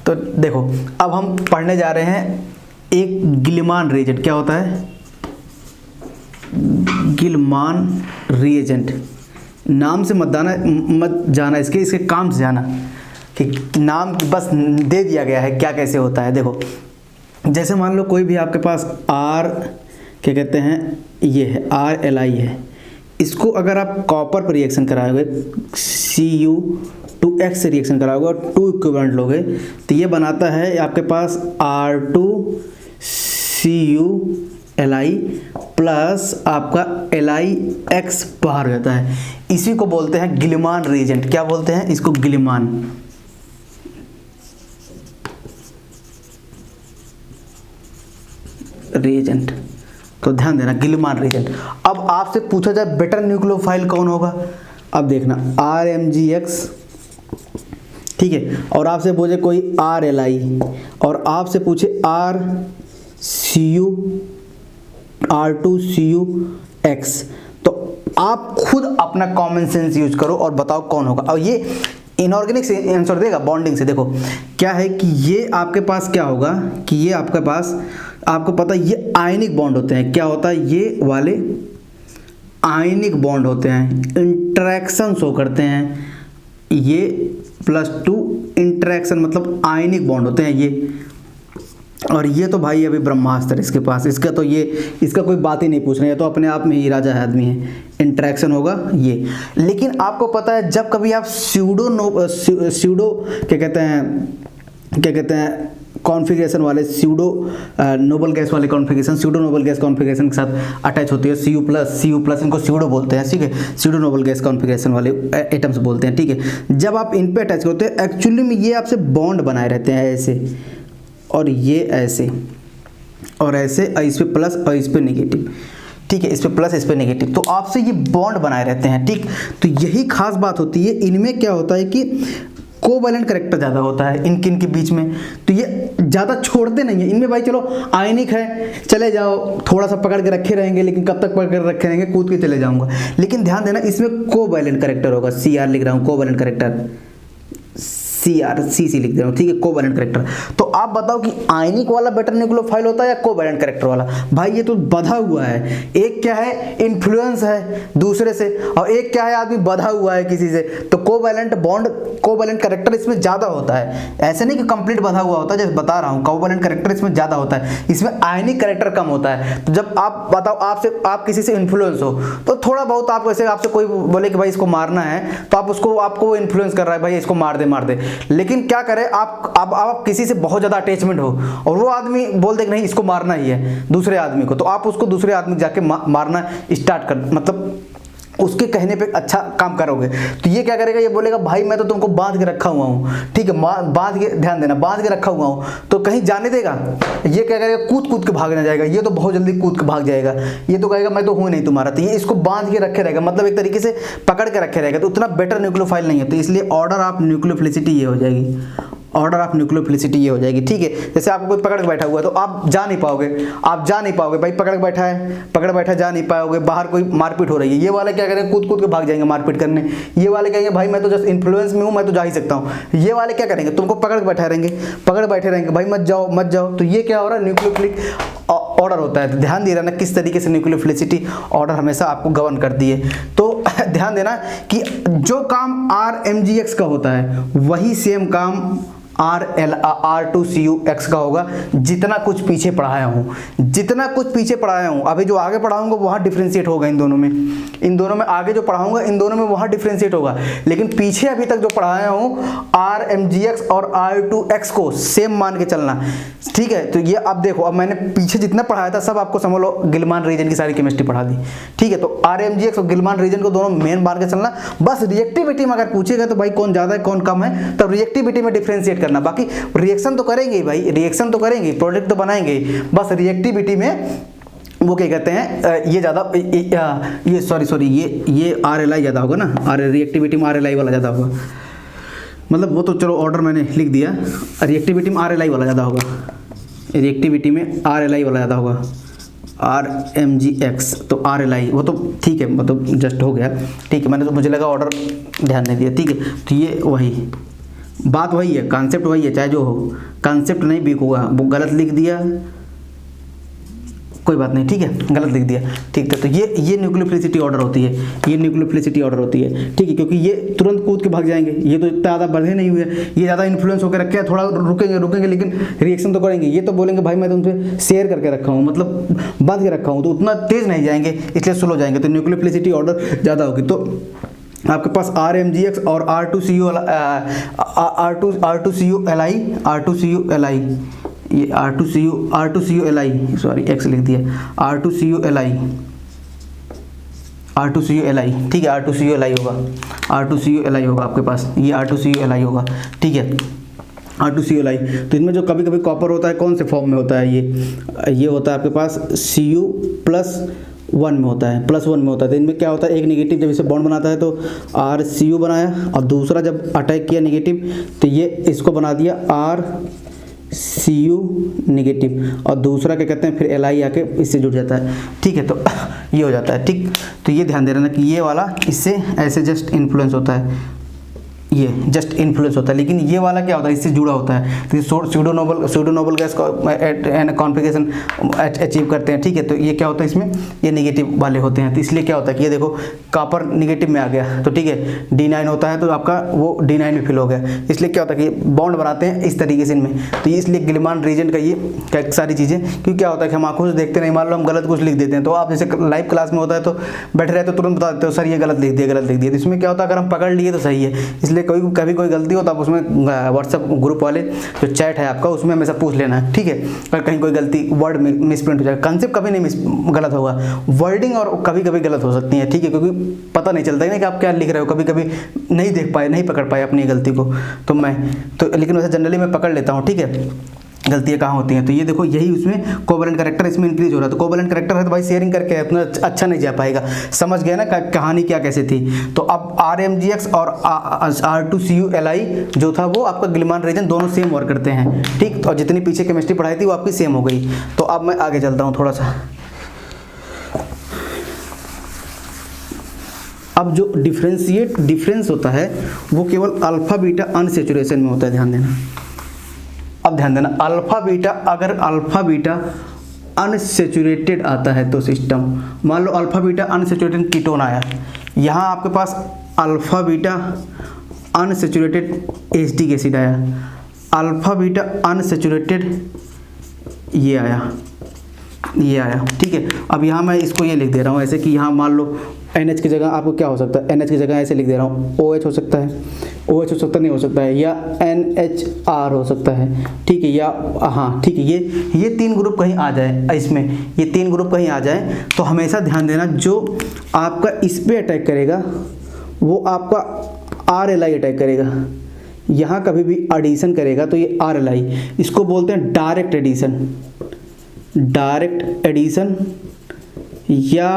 तो। देखो अब हम पढ़ने जा रहे हैं एक गिलमान रिएजेंट, क्या होता है गिलमान रिएजेंट, नाम से मत जाना इसके काम से जाना, कि नाम बस दे दिया गया है क्या कैसे होता है। देखो जैसे मान लो कोई भी आपके पास R क्या कहते हैं, ये है RLi है। इसको अगर आप कॉपर पर रिएक्शन कराओगे, Cu2x से रिएक्शन कराओगे और 2 इक्विवेलेंट लोगे तो ये बनाता है आपके पास R2Cu Li प्लस आपका LiX बाहर हो जाता है। इसी को बोलते हैं गिलमान रिएजेंट। क्या बोलते हैं इसको? गिलमान रिएजेंट। तो ध्यान देना, गिलमान रिएजेंट। अब आपसे पूछा जाए बेटर न्यूक्लियोफाइल कौन होगा, अब देखना RMgX, ठीक है, और आपसे पूछे कोई RLi और आपसे पूछे R2Cu X, तो आप खुद अपना कॉमन सेंस यूज करो और बताओ कौन होगा। और ये इनऑर्गेनिक से आंसर देगा बॉन्डिंग से। देखो क्या है कि ये आपके पास क्या होगा कि ये आपके पास, आपको पता है ये आयनिक बॉन्ड होते हैं। क्या होता है? ये वाले आयनिक बॉन्ड होते हैं, इंटरेक्शन शो करते हैं। ये +2 इंटरेक्शन मतलब आयनिक बॉन्ड होते हैं ये। और ये तो भाई अभी ब्रह्मास्त्र इसके पास, इसका तो ये, इसका कोई बात ही नहीं पूछ रहे हैं, तो अपने आप में ही राजा है आदमी है। इंटरेक्शन होगा ये। लेकिन आपको पता है जब कभी आप स्यूडो क्या कहते हैं कॉन्फ़िगरेशन वाले, स्यूडो नोबल गैस वाले configuration, pseudo noble gas configuration के साथ अटैच होती है Cu+, इनको स्यूडो बोलते हैं, ठीक है, स्यूडो नोबल गैस कॉन्फ़िगरेशन वाले एटम्स बोलते हैं, ठीक है। जब आप इन पे अटैच होते हैं एक्चुअली में ये आपसे बॉन्ड बनाए रहते हैं ऐसे, और ये ऐसे और ऐसे, और इस पे प्लस और इस पे नेगेटिव, ठीक है, इस पे प्लस इस पे नेगेटिव, तो आपसे ये बॉन्ड बनाए रहते हैं, ठीक। तो यही खास बात होती है। इनमें क्या होता है कि कोवैलेंट कैरेक्टर ज़्यादा होता है इनके बीच में, तो ये ज़्यादा छोड़ते नहीं है। इनमें भाई चलो आयनिक है, चले जाओ, थोड़ा सा पकड़ के रखे रहेंगे, लेकिन कब तक पकड़ के रखे रहेंगे, कूद के चले जाऊंगा। लेकिन ध्यान देना इसमें कोवैलेंट कैरेक्टर होगा, CR लिख रहा हूँ, कोवैलेंट कैरेक्टर, CC लिख दे रहा हूँ, ठीक है, कोवैलेंट कैरेक्टर। तो आप बताओ कि आयनिक वाला बेटर न्यूक्लियोफाइल होता है या कोवैलेंट कैरेक्टर वाला? भाई ये तो बधा हुआ है। एक क्या है, इन्फ्लुएंस है दूसरे से, और एक क्या है, आदमी बधा हुआ है किसी से। तो कोवैलेंट बॉन्ड, कोवैलेंट कैरेक्टर इसमें ज़्यादा होता है। ऐसे नहीं कि कंप्लीट बधा हुआ होता है, जैसे बता रहा हूँ, कोवैलेंट कैरेक्टर इसमें ज़्यादा होता है, इसमें आयनिक कैरेक्टर कम होता है। तो जब आप बताओ आप किसी से इन्फ्लुएंस हो, तो थोड़ा बहुत आप वैसे, आपसे कोई बोले कि भाई इसको मारना है, तो आप उसको, आपको इन्फ्लुएंस कर रहा है भाई इसको मार दे। लेकिन क्या करें आप किसी से बहुत ज़्यादा अटैचमेंट हो और वो आदमी बोल दे कि नहीं इसको मारना ही है दूसरे आदमी को, तो आप उसको दूसरे आदमी जाके मारना स्टार्ट कर, मतलब उसके कहने पे अच्छा काम करोगे। तो ये क्या करेगा, ये बोलेगा भाई मैं तो तुमको बांध के रखा हुआ हूँ, ठीक है, बांध के, ध्यान देना, बांध के रखा हुआ हूँ, तो कहीं जाने देगा? ये क्या करेगा, कूद के भागना जाएगा। ये तो बहुत जल्दी कूद के भाग जाएगा, ये तो कहेगा मैं तो हूँ नहीं तुम्हारा। तो ये इसको बांध के रखे रहेगा, मतलब एक तरीके से पकड़ के रखे रहेगा, तो उतना बेटर न्यूक्लियोफाइल नहीं है। तो इसलिए ऑर्डर ऑफ न्यूक्लियोफिलिसिटी ये हो जाएगी, ऑर्डर ऑफ न्यूक्लियोफिलिसिटी ये हो जाएगी, ठीक है। जैसे आपको कोई पकड़ के बैठा हुआ है तो आप जा नहीं पाओगे, भाई पकड़ के बैठा जा नहीं पाओगे। बाहर कोई मारपीट हो रही है, ये वाले क्या करेंगे, कूद के भाग जाएंगे मारपीट करने। ये वाले कहेंगे भाई मैं तो जस्ट इन्फ्लुएंस में हूँ, मैं तो जा ही सकता हूँ। ये वाले क्या करेंगे, तुमको पकड़ के बैठे रहेंगे, भाई मत जाओ। तो ये क्या हो रहा है, न्यूक्लियोफिलिक ऑर्डर होता है। तो ध्यान दे रहा ना किस तरीके से न्यूक्लियोफिलिसिटी ऑर्डर हमेशा आपको गवर्न करती है। तो ध्यान देना कि जो काम RMgX का होता है वही सेम काम R2Cu X का होगा। जितना कुछ पीछे पढ़ाया हूँ, अभी जो आगे पढ़ाऊंगा वहाँ डिफ्रेंशिएट होगा इन दोनों में आगे जो पढ़ाऊंगा इन दोनों में वहाँ डिफ्रेंशिएट होगा। लेकिन पीछे अभी तक जो पढ़ाया हूँ RMgX और R2X को सेम मान के चलना, ठीक है। तो ये अब देखो, अब मैंने पीछे जितना पढ़ाया था सब आपको समझ लो गिलमान रीजन की सारी केमिस्ट्री पढ़ा दी, ठीक है। तो RMgX और गिलमान रीजन को दोनों मेन मान के चलना। बस रिएक्टिविटी में अगर पूछेगा तो भाई कौन ज़्यादा है कौन कम है, तब रिएक्टिविटी में डिफ्रेंशिएट करना। बाकी रिएक्शन तो करेंगे ही भाई, रिएक्शन तो करेंगे, प्रोडक्ट तो बनाएंगे, बस रिएक्टिविटी में वो क्या कहते हैं, ये ज़्यादा, ये सॉरी ये RLi ज़्यादा होगा ना, रिएक्टिविटी में RLi वाला ज़्यादा होगा। मतलब वो तो चलो ऑर्डर मैंने लिख दिया, रिएक्टिविटी में RLi वाला ज़्यादा होगा, रिएक्टिविटी में RLi वाला ज़्यादा होगा, RMgX तो RLi, वो तो ठीक है, मतलब जस्ट हो गया, ठीक है। मैंने तो, मुझे लगा ऑर्डर ध्यान नहीं दिया, ठीक है। तो ये वही बात वही है, कॉन्सेप्ट वही है, चाहे जो हो, कॉन्सेप्ट नहीं बिक होगा, वो गलत लिख दिया कोई बात नहीं, ठीक है, गलत लिख दिया, ठीक है। तो ये न्यूक्लियोफिलिसिटी ऑर्डर होती है, ये न्यूक्लियोफिलिसिटी ऑर्डर होती है, ठीक है, क्योंकि ये तुरंत कूद के भाग जाएंगे, ये तो इतना ज़्यादा बढ़े नहीं हुए, ये ज़्यादा इन्फ्लुएंस होकर रखे हैं, थोड़ा रुकेंगे लेकिन रिएक्शन तो करेंगे। ये तो बोलेंगे भाई मैं तुमसे शेयर करके रखा हूँ, मतलब बांध के रखा हूँ, तो उतना तेज़ नहीं जाएंगे, इसलिए स्लो जाएंगे, तो न्यूक्लियोफिलिसिटी ऑर्डर ज़्यादा होगी। तो आपके पास RMGX और R2CuLi, ये R2CuLi, सॉरी X लिख दिया, R2CuLi, ठीक है, R2CuLi होगा, R2CuLi होगा आपके पास, ये R2CuLi होगा, ठीक है, R2CuLi। तो इसमें जो कभी कभी कॉपर होता है कौन से फॉर्म में होता है, ये होता है आपके पास Cu+1 में होता है, +1 में होता है। तो इनमें क्या होता है, एक नेगेटिव जब इसे बॉन्ड बनाता है तो RCu बनाया, और दूसरा जब अटैक किया नेगेटिव तो ये इसको बना दिया RCu नेगेटिव, और दूसरा क्या कहते हैं फिर Li आके इससे जुड़ जाता है, ठीक है। तो ये हो जाता है, ठीक। तो ये ध्यान दे रहे ना कि ये वाला इससे ऐसे जस्ट इन्फ्लुएंस होता है, ये जस्ट इन्फ्लुएंस होता है, लेकिन ये वाला क्या होता है, इससे जुड़ा होता है, तो स्यूडोनोबल गैस कॉन्फिगरेशन अचीव करते हैं, ठीक है। तो ये क्या होता है, इसमें ये नेगेटिव वाले होते हैं, तो इसलिए क्या होता है कि ये देखो कॉपर नेगेटिव में आ गया, तो ठीक है, D9 होता है तो आपका वो D9 में फिल हो गया, इसलिए क्या होता है कि बॉन्ड बनाते हैं इस तरीके से इनमें। तो ये इसलिए गिलमान रीजन का ये सारी चीज़ें, क्योंकि क्या होता है कि हम आंखों से देखते नहीं, मान लो हम गलत कुछ लिख देते हैं, तो आप जैसे लाइव क्लास में होता है तो बैठे रहते तो तुरंत बता देते हो सर ये गलत लिख दिया। तो इसमें क्या होता है, अगर हम पकड़ लिए तो सही है, इसलिए कभी कोई गलती हो तो आप उसमें व्हाट्सएप ग्रुप वाले जो चैट है आपका उसमें हमेशा पूछ लेना है, ठीक है। अगर कहीं कोई गलती वर्ड में मिसप्रिंट हो जाएगा, कंसेप्ट कभी नहीं गलत होगा, वर्डिंग और कभी गलत हो सकती है, ठीक है, क्योंकि पता नहीं चलता है ना कि आप क्या लिख रहे हो, कभी नहीं देख पाए, नहीं पकड़ पाए अपनी गलती को, तो लेकिन वैसे जनरली मैं पकड़ लेता हूँ, ठीक है, गलतियाँ कहाँ होती हैं। तो ये देखो यही उसमें कोवैलेंट कैरेक्टर इसमें इंक्रीज हो रहा है, तो कोवैलेंट कैरेक्टर है तो भाई शेयरिंग करके उतना अच्छा नहीं जा पाएगा, समझ गया ना कहानी क्या कैसे थी। तो अब RMGX और R2CuLi जो था वो आपका गिलमान रीजन दोनों सेम वर्क करते हैं, ठीक। और जितनी पीछे केमिस्ट्री पढ़ाई थी वो आपकी सेम हो गई। तो अब मैं आगे चलता हूँ थोड़ा सा। अब जो डिफरेंस होता है वो केवल अल्फा बीटा अनसैचुरेशन में होता है, ध्यान देना। अब ध्यान देना, अगर अल्फा बीटा अनसैचुरेटेड आता है तो सिस्टम, मान लो अल्फा बीटा अनसैचुरेटेड कीटोन आया, यहाँ आपके पास alpha beta unsaturated acetic acid आया, अल्फा बीटा अनसैचुरेटेड ये आया, ठीक है। अब यहाँ मैं इसको ये लिख दे रहा हूँ ऐसे कि यहाँ मान लो NH की जगह आपको क्या हो सकता है, NH की जगह ऐसे लिख दे रहा हूँ OH हो सकता है, OH हो सकता नहीं हो सकता है, या NHR हो सकता है, ठीक है, या हाँ ठीक है, ये 3 ग्रुप कहीं आ जाए, इसमें ये 3 ग्रुप कहीं आ जाए तो हमेशा ध्यान देना जो आपका इस पर अटैक करेगा वो आपका RLi अटैक करेगा, यहाँ कभी भी एडिशन करेगा तो ये RLi, इसको बोलते हैं डायरेक्ट एडिशन या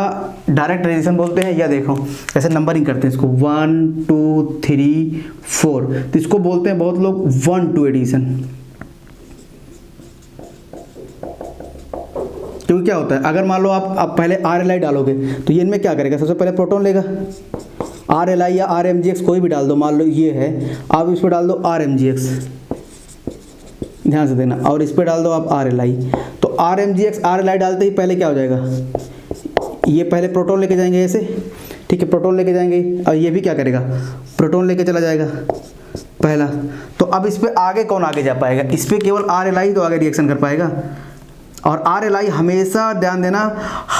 डायरेक्ट एडिशन बोलते हैं, या देखो ऐसे नंबरिंग करते हैं इसको 1 2 3 4, तो इसको बोलते हैं बहुत लोग 1-2 एडिशन। क्योंकि क्या होता है, अगर मान लो आप पहले RLi डालोगे तो ये इनमें क्या करेगा, सबसे पहले प्रोटॉन लेगा, RLi या RMGX कोई भी डाल दो, मान लो ये है, आप इस पर डाल दो RMGX, ध्यान से देना, और इस पर डाल दो आप RLi, तो RMGX RLi डालते ही पहले क्या हो जाएगा, ये पहले प्रोटॉन लेके जाएंगे ऐसे, ठीक है, प्रोटॉन लेके जाएंगे, और ये भी क्या करेगा, प्रोटॉन लेके चला जाएगा पहला। तो अब इस पे आगे कौन आगे जा पाएगा, इस पे केवल RLi तो आगे रिएक्शन कर पाएगा, और RLi हमेशा ध्यान देना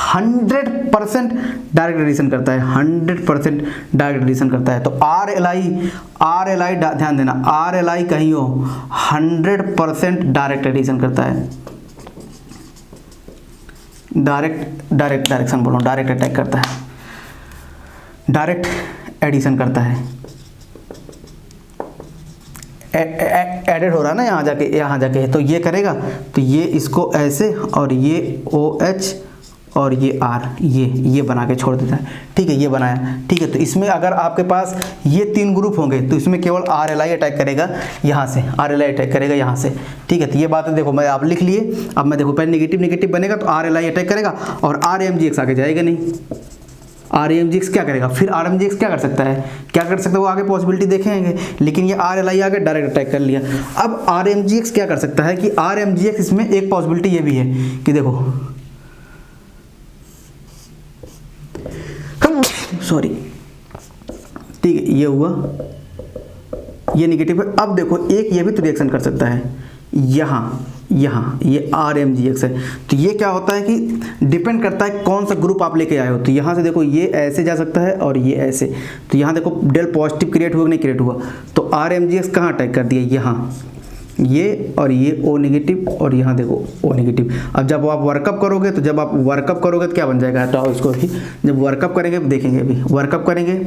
100% डायरेक्ट एडिशन करता है, 100% डायरेक्ट एडिशन करता है। तो RLi ध्यान देना, RLi कहीं हो 100% डायरेक्ट एडिशन करता है, डायरेक्ट अटैक करता है, डायरेक्ट एडिशन करता है, एडेड हो रहा है ना यहाँ जाके तो ये करेगा, तो ये इसको ऐसे, और ये OH और ये R ये बना के छोड़ देता है, ठीक है, ये बनाया, ठीक है। तो इसमें अगर आपके पास ये 3 ग्रुप होंगे तो इसमें केवल RLi अटैक करेगा यहाँ से, RLi अटैक करेगा यहाँ से, ठीक है। तो ये बातें देखो मैं आप लिख लिए, अब मैं देखो पहले नेगेटिव बनेगा तो RLi अटैक करेगा, और RMGX आगे जाएगा नहीं, RMGX क्या करेगा, फिर RMGX क्या कर सकता है, वो आगे पॉसिबिलिटी देखेंगे, लेकिन ये RLi आगे डायरेक्ट अटैक कर लिया। अब RMGX क्या कर सकता है कि RMGX इसमें एक पॉसिबिलिटी ये भी है कि देखो सॉरी, ठीक है, ये हुआ, ये निगेटिव है। अब देखो एक ये भी तो रिएक्शन कर सकता है, यहाँ ये RMgx है। तो ये क्या होता है कि डिपेंड करता है कौन सा ग्रुप आप लेके आए हो। तो यहाँ से देखो ये ऐसे जा सकता है और ये ऐसे। तो यहाँ देखो डेल पॉजिटिव क्रिएट हुआ कि नहीं क्रिएट हुआ। तो RMgx कहाँ अटैक कर दिया, यहाँ, ये और ये O नेगेटिव और यहाँ देखो O नेगेटिव। अब जब आप वर्कअप करोगे तो जब आप वर्कअप करोगे तो क्या बन जाएगा, हटाओ इसको भी, जब वर्कअप करेंगे देखेंगे, अभी वर्कअप करेंगे,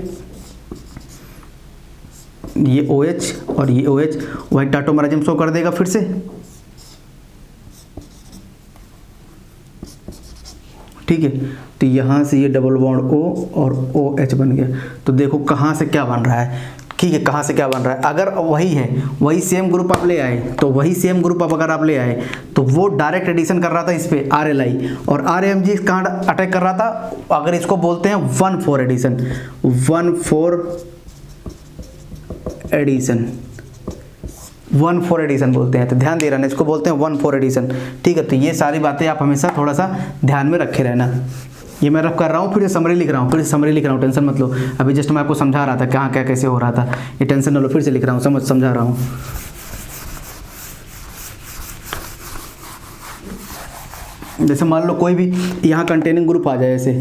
ये OH और ये OH वही टाटोमराइजम शो कर देगा फिर से, ठीक है। तो यहाँ से ये डबल बॉन्ड O और OH बन गया। तो देखो कहाँ से क्या बन रहा है, ठीक है, कहाँ से क्या बन रहा है। अगर वही है, वही सेम ग्रुप आप ले आए, तो वही सेम ग्रुप अगर आप ले आए तो वो डायरेक्ट एडिशन कर रहा था इस पे RLI, और RMgx कहाँ अटैक कर रहा था, अगर इसको बोलते हैं 1,4 एडिशन, 1,4 एडिशन, 1,4 एडिशन बोलते हैं। तो ध्यान दे रहना, इसको बोलते हैं 1,4 एडिशन, ठीक है। तो ये सारी बातें आप हमेशा थोड़ा सा ध्यान में रखे रहना। ये मैं रफ कर रहा हूँ, फिर समरी लिख रहा हूँ, टेंशन मत लो। अभी जस्ट मैं आपको समझा रहा था कहाँ क्या कैसे हो रहा था, ये टेंशन न लो, फिर से लिख रहा हूँ, समझा रहा हूँ। जैसे मान लो कोई भी यहाँ कंटेनिंग ग्रुप आ जाए, ऐसे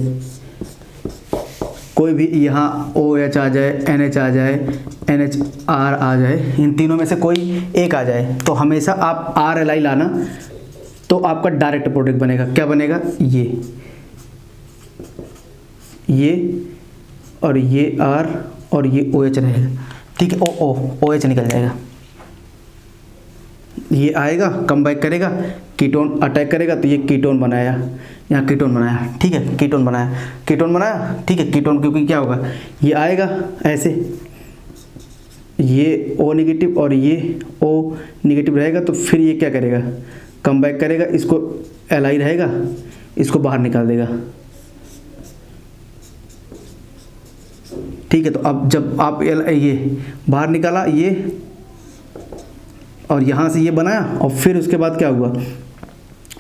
कोई भी यहाँ OH आ जाए, NH आ जाए, NHR आ जाए, इन तीनों में से कोई एक आ जाए, तो हमेशा आप RLI लाना, तो आपका डायरेक्ट प्रोडक्ट बनेगा। क्या बनेगा, ये और ये R और ये OH रहेगा, ठीक है। OH निकल जाएगा, ये आएगा, कम बैक करेगा, कीटोन अटैक करेगा, तो ये कीटोन बनाया, यहाँ कीटोन बनाया, ठीक है, कीटोन बनाया, ठीक है। कीटोन क्योंकि क्या होगा, ये आएगा ऐसे, ये O नेगेटिव और ये O नेगेटिव रहेगा, तो फिर ये क्या करेगा, कम बैक करेगा, इसको Li रहेगा, इसको बाहर निकाल देगा, ठीक है। तो अब जब आप ये बाहर निकाला, ये और यहाँ से ये बनाया, और फिर उसके बाद क्या हुआ,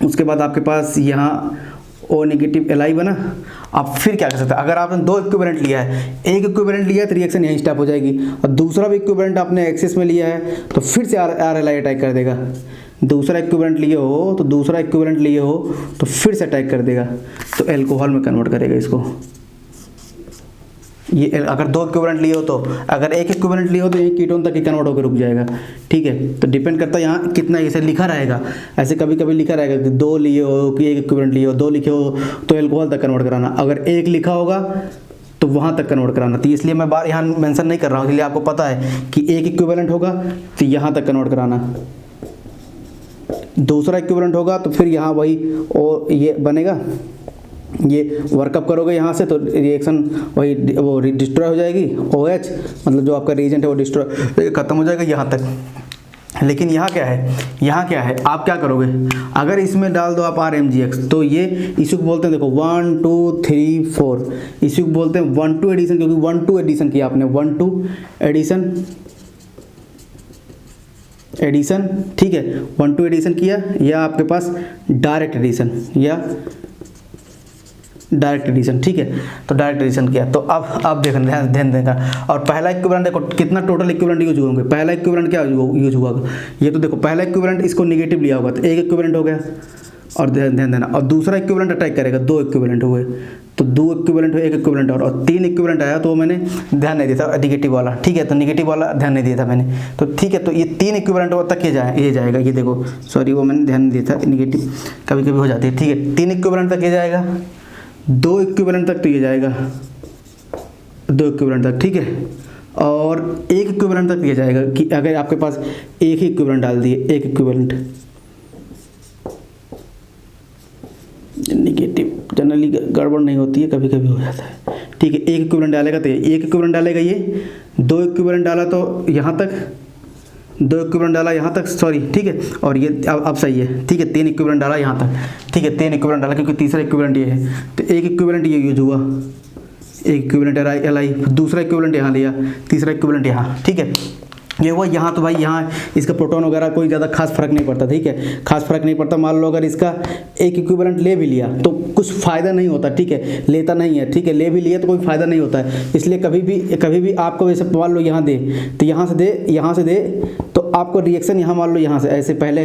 उसके बाद आपके पास यहाँ O नेगेटिव Li बना। अब फिर क्या कर सकते हैं, अगर आपने दो इक्विवेलेंट लिया है, एक इक्विवेलेंट लिया है तो रिएक्शन यहीं स्टॉप हो जाएगी, और दूसरा भी इक्विवेलेंट आपने एक्सेस में लिया है तो फिर से RLI अटैक कर देगा। दूसरा इक्विवेलेंट लिए हो तो फिर से अटैक कर देगा, तो एल्कोहल में कन्वर्ट करेगा इसको। ये अगर दो इक्विवेलेंट लिए हो तो, अगर एक इक्विवेलेंट लिए हो तो ये कीटोन तक ही कन्वर्ट होकर रुक जाएगा, ठीक है। तो डिपेंड करता है यहाँ कितना, ऐसे लिखा रहेगा, ऐसे कभी कभी लिखा रहेगा कि दो लिए हो कि एक इक्विवेलेंट लिए हो, दो लिखे हो तो एल्कोहल तक कन्वर्ट कराना, अगर एक लिखा होगा तो वहाँ तक कन्वर्ट कराना। तो इसलिए मैं बार यहाँ मेंशन नहीं कर रहा हूँ, इसलिए आपको पता है कि एक इक्विवेलेंट होगा तो यहाँ तक कन्वर्ट कराना, दूसरा इक्विवेलेंट होगा तो फिर यहाँ वही ये बनेगा, ये वर्कअप करोगे यहाँ से तो रिएक्शन वही वो डिस्ट्रॉय हो जाएगी, OH मतलब जो आपका रिएजेंट है वो डिस्ट्रॉय खत्म हो जाएगा यहाँ तक। लेकिन यहाँ क्या है, आप क्या करोगे, अगर इसमें डाल दो आप RMgx, तो ये इसी को बोलते हैं, देखो 1 2 3 4, इसी को बोलते हैं 1-2 एडिशन, क्योंकि 1-2 एडिशन किया आपने, 1-2 एडिशन, ठीक है, 1-2 एडिशन किया, या आपके पास डायरेक्ट एडिशन, ठीक है। तो डायरेक्ट एडिशन किया, तो अब देखना, ध्यान देना। और पहला इक्विवेलेंट देखो कितना टोटल इक्विवेलेंट यूज होंगे, पहला इक्विवेलेंट क्या यूज हुआ, ये तो देखो पहला इक्विवेलेंट इसको नेगेटिव लिया होगा तो एक इक्विवेलेंट हो गया, और ध्यान देना, और दूसरा इक्विवेलेंट अटैक करेगा, दो इक्विवेलेंट हुए, तो दो इक्विवेलेंट हुए, एक इक्विवेलेंट और 3 इक्विवेलेंट आया, तो मैंने ध्यान नहीं दिया था निगेटिव वाला, ठीक है। तो निगेटिव वाला ध्यान नहीं दिया था मैंने, तो ठीक है। तो ये 3 इक्विवेलेंट तक ये जाएगा, ये देखो सॉरी वो मैंने ध्यान नहीं दिया था, निगेटिव कभी कभी हो जाती है, ठीक है। 3 इक्विवेलेंट तक ये जाएगा, 2 इक्विवेलेंट तक तो ये जाएगा, 2 इक्विवेलेंट तक, ठीक है। और 1 इक्विवेलेंट तक ये जाएगा कि अगर आपके पास एक ही इक्विवेलेंट डाल दिए, एक इक्विवेलेंट, नेगेटिव जनरली गड़बड़ नहीं होती है, कभी कभी हो जाता है, ठीक है। एक इक्विवेलेंट डालेगा तो एक इक्विवेलेंट डालेगा, ये 2 इक्विवेलेंट डाला तो यहाँ तक, 2 इक्विवेलेंट डाला यहाँ तक, सॉरी, ठीक है। और ये अब सही है, ठीक है, 3 इक्विवेलेंट डाला यहाँ तक, ठीक है, 3 इक्विवेलेंट डाला क्योंकि तीसरा इक्विवेलेंट ये है, तो एक इक्विवेलेंट ये यूज हुआ, एक इक्विवेलेंट Li, दूसरा इक्विवेलेंट यहाँ लिया, तीसरा इक्विवेलेंट यहाँ, ठीक है। ये हुआ। यहाँ तो भाई यहाँ इसका प्रोटॉन वगैरह कोई ज़्यादा खास फर्क नहीं पड़ता, ठीक है, खास फर्क नहीं पड़ता। मान लो अगर इसका एक इक्विवेलेंट ले भी लिया तो कुछ फ़ायदा नहीं होता, ठीक है, लेता नहीं है, ठीक है, ले भी लिया तो कोई फ़ायदा नहीं होता है। इसलिए कभी भी आपको वैसे मान लो यहाँ दे तो यहाँ से दे तो आपको रिएक्शन यहाँ मान लो यहाँ से ऐसे पहला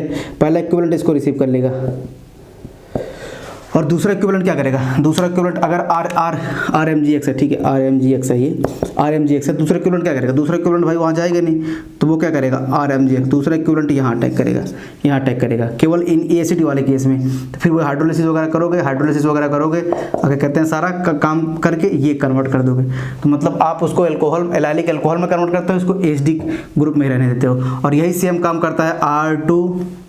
इक्विवेलेंट इसको रिसीव कर लेगा और दूसरा इक्विवेलेंट क्या करेगा, दूसरा इक्विवेलेंट अगर आर एम जी एक्स है, ठीक है, आर एम जी एक्स है, ये आर एम जी एक्स है, दूसरा इक्विवेलेंट क्या करेगा, दूसरा इक्विवेलेंट भाई वहाँ जाएगा नहीं तो वो क्या करेगा, आर एम जी एक्स, दूसरा इक्विवेलेंट यहाँ अटैक करेगा, यहाँ अटैक करेगा, केवल इन एसिड वाले केस में। तो फिर वो हाइड्रोलिसिस वगैरह करोगे अगर कहते हैं सारा काम करके ये कन्वर्ट कर दोगे। तो मतलब आप उसको एल्कोहल, एलाइलिक एल्कोहल में कन्वर्ट करते हो, इसको एच डी ग्रुप में रहने देते हो। और यही सेम काम करता है R2CuLi,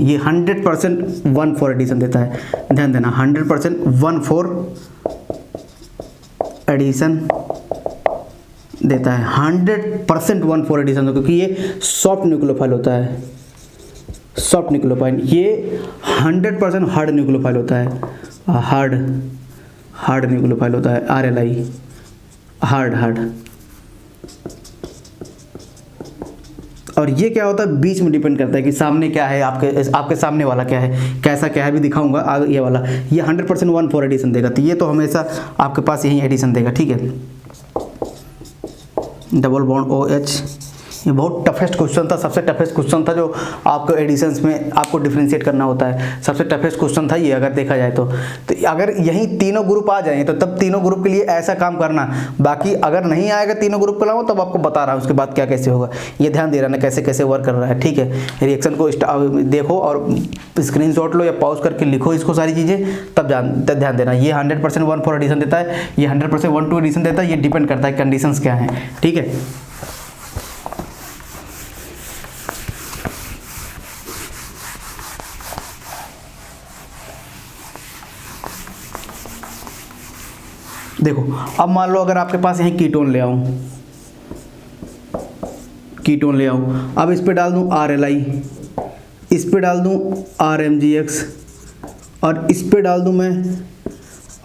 ये 100% 1,4 एडिशन देता है, ध्यान देना, 100% 1,4 एडिशन देता है, 100% 1,4 एडिशन, क्योंकि ये सॉफ्ट न्यूक्लियोफाइल होता है, सॉफ्ट न्यूक्लियोफाइल, ये 100% हार्ड न्यूक्लियोफाइल होता है, हार्ड न्यूक्लियोफाइल होता है RLI, हार्ड। और ये क्या होता है, बीच में डिपेंड करता है कि सामने क्या है, आपके सामने वाला क्या है, कैसा क्या है भी दिखाऊंगा आगे। ये वाला ये 100% 1,4 एडिशन देगा, तो ये तो हमेशा आपके पास यही एडिशन देगा, ठीक है। डबल बॉन्ड OH, ये बहुत टफेस्ट क्वेश्चन था, सबसे टफेस्ट क्वेश्चन था जो आपको एडिशंस में आपको डिफ्रेंशिएट करना होता है, सबसे टफेस्ट क्वेश्चन था ये अगर देखा जाए तो अगर यही तीनों ग्रुप आ जाएं तो तब तीनों ग्रुप के लिए ऐसा काम करना। बाकी अगर नहीं आएगा तीनों ग्रुप के अलावा तब आपको बता रहा हूँ उसके बाद क्या कैसे होगा, ये ध्यान दे रहा ना कैसे कैसे वर्क कर रहा है, ठीक है। रिएक्शन को देखो और स्क्रीनशॉट लो या पॉज करके लिखो इसको सारी चीज़ें, तब ध्यान देना। ये 100% 1,4 एडिशन देता है, ये 100% 1,2 एडिशन देता है, ये डिपेंड करता है कंडीशंस क्या हैं, ठीक है। देखो अब मान लो अगर आपके पास यहीं कीटोन ले आऊं, अब इस पे डाल दूं RLI, इस पे डाल दूं RMGX और इस पे डाल दूं मैं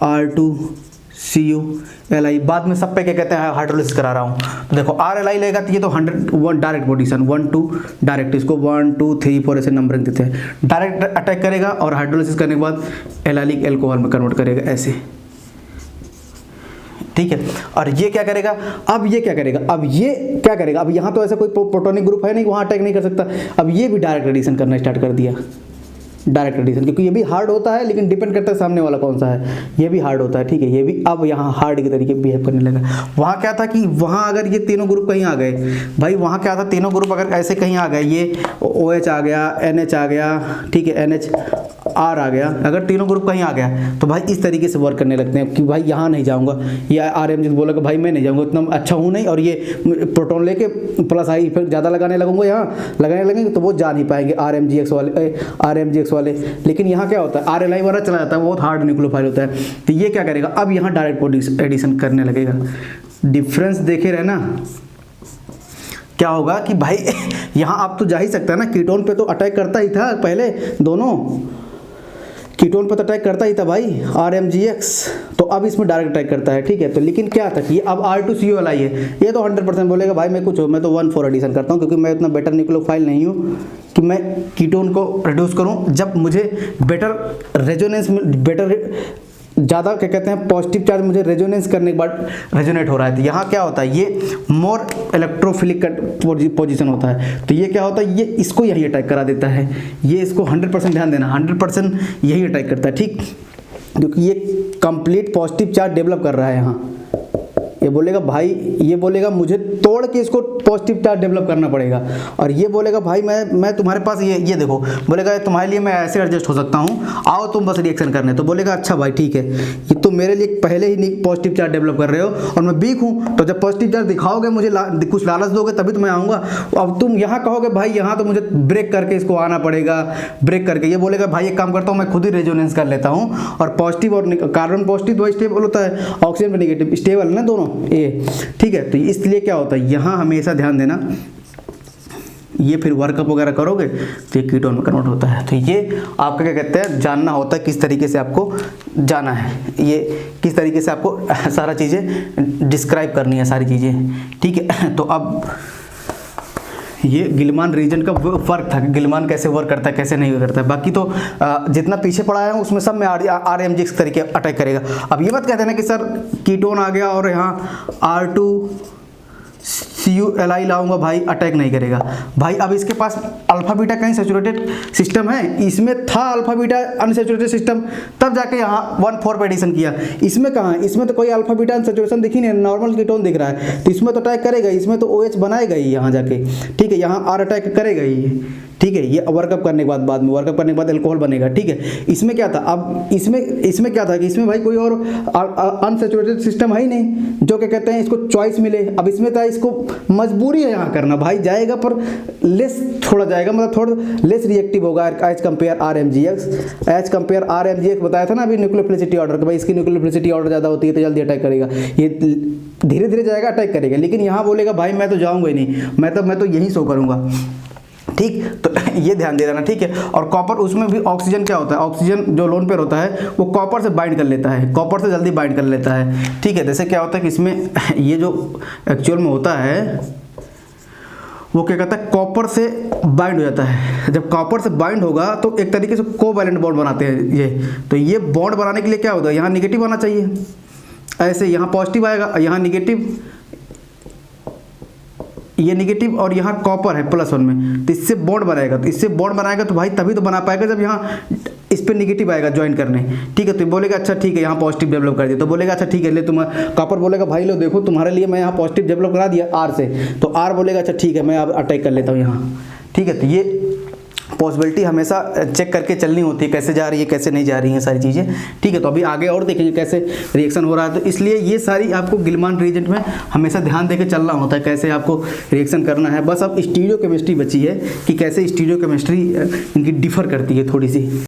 R2CuLi। बाद में सब पे क्या कहते हैं हाइड्रोलिसिस करा रहा हूँ। तो देखो RLI लेगा तो ये तो 100 डायरेक्ट पोजीशन 1 2 डायरेक्ट, इसको 1 2 3 4 ऐसे नंबरिंग देते हैं, डायरेक्ट अटैक करेगा और हाइड्रोलिसिस करने के बाद एलाइलिक एल्कोहल में कन्वर्ट करेगा ऐसे, ठीक है। और ये क्या करेगा, अब ये क्या करेगा, अब यहाँ तो ऐसा कोई प्रोटोनिक ग्रुप है नहीं, वहाँ अटैक नहीं कर सकता। अब ये भी डायरेक्ट एडिशन करना स्टार्ट कर दिया, डायरेक्ट एडिशन, क्योंकि ये भी हार्ड होता है लेकिन डिपेंड करता है सामने वाला कौन सा है, ये भी हार्ड होता है, ठीक है। ये भी अब यहाँ हार्ड के तरीके बिहेव करने लगा। वहाँ क्या था कि वहाँ अगर ये तीनों ग्रुप कहीं आ गए भाई, वहाँ क्या था, तीनों ग्रुप अगर ऐसे कहीं आ गए, ये OH आ गया, NH आ गया, ठीक है, NHR आ गया, अगर तीनों ग्रुप कहीं आ गया तो भाई इस तरीके से वर्क करने लगते हैं कि भाई यहाँ नहीं जाऊँगा, या RMG बोलेगा भाई मैं नहीं जाऊँगा, इतना अच्छा हूँ नहीं, और ये प्रोटोन लेके प्लस आई इफेक्ट ज़्यादा लगाने लगूंगा, यहाँ लगाने लगेंगे तो वो जा नहीं पाएंगे RMGX वाले। लेकिन यहाँ क्या होता है, RLI वाला चला जाता है, बहुत हार्ड न्यूक्लियोफाइल होता है। तो ये क्या करेगा, अब यहाँ डायरेक्ट एडिशन करने लगेगा। डिफरेंस देखे रहना क्या होगा कि भाई यहाँ आप तो जा ही सकता है ना, कीटोन पे तो अटैक करता ही था पहले, दोनों कीटोन पे तो अटैक करता ही था भाई RMGX, तो अब इसमें डायरेक्ट अटैक करता है, ठीक है। तो लेकिन क्या था कि अब R2CuLi है, ये तो 100% बोलेगा भाई मैं मैं तो 1,4 एडिशन करता हूँ, क्योंकि मैं इतना बेटर न्यूक्लियोफाइल नहीं हूँ कि मैं कीटोन को रिड्यूस करूँ। जब मुझे बेटर रेजोनेंस, ज़्यादा क्या कहते हैं पॉजिटिव चार्ज मुझे रेजोनेंस करने के बाद रेजोनेट हो रहा है, तो यहाँ क्या होता है, ये मोर इलेक्ट्रोफिलिक पोजीशन होता है। तो ये क्या होता है, ये इसको यही अटैक करा देता है, ये इसको 100% ध्यान देना, 100% यही अटैक करता है, ठीक, क्योंकि ये कंप्लीट पॉजिटिव चार्ज डेवलप कर रहा है यहाँ। ये बोलेगा भाई, ये बोलेगा मुझे तोड़ के इसको पॉजिटिव चार्ज डेवलप करना पड़ेगा, और ये बोलेगा भाई मैं तुम्हारे पास ये देखो, बोलेगा तुम्हारे लिए मैं ऐसे एडजस्ट हो सकता हूँ, आओ तुम बस रिएक्शन करने। तो बोलेगा अच्छा भाई ठीक है, ये तो मेरे लिए पहले ही पॉजिटिव चार्ज डेवलप कर रहे हो और मैं वीक हूँ, तो जब पॉजिटिव चार्ज दिखाओगे मुझे कुछ लालच दोगे तभी तो मैं आऊँगा। अब तुम यहाँ कहोगे भाई यहाँ तो मुझे ब्रेक करके इसको आना पड़ेगा, ब्रेक करके। ये बोलेगा भाई एक काम करता हूँ मैं खुद ही रेजोनेंस कर लेता हूँ, और पॉजिटिव और कार्बन पॉजिटिव तो स्टेबल होता है, ऑक्सीजन पे नेगेटिव स्टेबल है ना दोनों ये, ठीक है। तो इसलिए क्या होता है यहाँ हमेशा ध्यान देना, ये फिर वर्कअप वगैरह करोगे तो ये कीटोन में कन्वर्ट होता है। तो ये आपका क्या कहते हैं, जानना होता है किस तरीके से आपको जाना है, ये किस तरीके से आपको सारा चीज़ें डिस्क्राइब करनी है, सारी चीज़ें, ठीक है। तो अब ये गिलमान रीजन का वर्क था, गिलमान कैसे वर्क करता है कैसे नहीं करता है। बाकी तो जितना पीछे पढ़ा है उसमें सब में RMGX तरीके अटैक करेगा। अब ये मत कहते ना कि सर कीटोन आ गया और यहाँ R2CuLi लाऊंगा, भाई अटैक नहीं करेगा। भाई अब इसके पास अल्फा बीटा कहीं सैचुरेटेड सिस्टम है, इसमें था अल्फा बीटा अनसैचुरेटेड सिस्टम, तब जाके यहाँ 1,4 पे एडिशन किया। इसमें कहाँ है, इसमें तो कोई अल्फा बीटा अनसैचुरेशन दिखी नहीं, नॉर्मल कीटोन दिख रहा है, तो इसमें तो अटैक करेगा, इसमें तो OH बनाएगा ही यहाँ जाके, ठीक है, यहाँ R अटैक करेगा ही, ठीक है। ये वर्कअप करने के बाद वर्कअप करने के बाद एल्कोहल बनेगा, ठीक है। इसमें क्या था, अब इसमें क्या था कि इसमें भाई कोई और अनसैचुरेटेड सिस्टम है ही नहीं जो क्या कहते हैं इसको चॉइस मिले। अब इसमें था इसको मजबूरी है यहाँ करना, भाई जाएगा पर लेस थोड़ा जाएगा, मतलब थोड़ा लेस रिएक्टिव होगा एज कंपेयर RMGX बताया था ना अभी न्यूक्लियोफिलिसिटी ऑर्डर, भाई इसकी न्यूक्लियोफिलिसिटी ऑर्डर ज़्यादा होती है तो जल्दी अटैक करेगा, ये धीरे धीरे जाएगा अटैक करेगा। लेकिन यहाँ बोलेगा भाई मैं तो जाऊँगा ही नहीं, मैं तो यहीं शो करूँगा, ठीक। तो ये ध्यान दे देना, ठीक है। और कॉपर, उसमें भी ऑक्सीजन क्या होता है, ऑक्सीजन जो लोन पेयर होता है वो कॉपर से बाइंड कर लेता है, कॉपर से जल्दी बाइंड कर लेता है, ठीक है। जैसे क्या होता है कि इसमें ये जो एक्चुअल में होता है वो क्या कहता है कॉपर से बाइंड हो जाता है। जब कॉपर से बाइंड होगा तो एक तरीके से कोवैलेंट बॉन्ड बनाते हैं ये, तो ये बॉन्ड बनाने के लिए क्या होता है, यहाँ निगेटिव आना चाहिए, ऐसे यहाँ पॉजिटिव आएगा, यहाँ निगेटिव, ये निगेटिव और यहाँ कॉपर है +1 में, तो इससे बॉन्ड बनाएगा, तो इससे बॉन्ड बनाएगा तो भाई तभी तो बना पाएगा जब यहाँ इस पर निगेटिव आएगा ज्वाइन करने, ठीक है। तो बोलेगा अच्छा ठीक है यहाँ पॉजिटिव डेवलप कर दिया, तो बोलेगा अच्छा ठीक है ले तुम, कॉपर बोलेगा भाई लो देखो तुम्हारे लिए मैं यहाँ पॉजिटिव डेवलप करा दिया R से, तो R बोलेगा अच्छा ठीक है मैं अब अटैक कर लेता हूँ यहाँ, ठीक है। तो ये पॉसिबिलिटी हमेशा चेक करके चलनी होती है, कैसे जा रही है कैसे नहीं जा रही है सारी चीज़ें, ठीक है। तो अभी आगे और देखेंगे कैसे रिएक्शन हो रहा है, तो इसलिए ये सारी आपको गिलमान रीजेंट में हमेशा ध्यान देके चलना होता है, कैसे आपको रिएक्शन करना है। बस अब स्टीरियो केमिस्ट्री बची है कि कैसे स्टीरियो केमिस्ट्री इनकी डिफर करती है थोड़ी सी।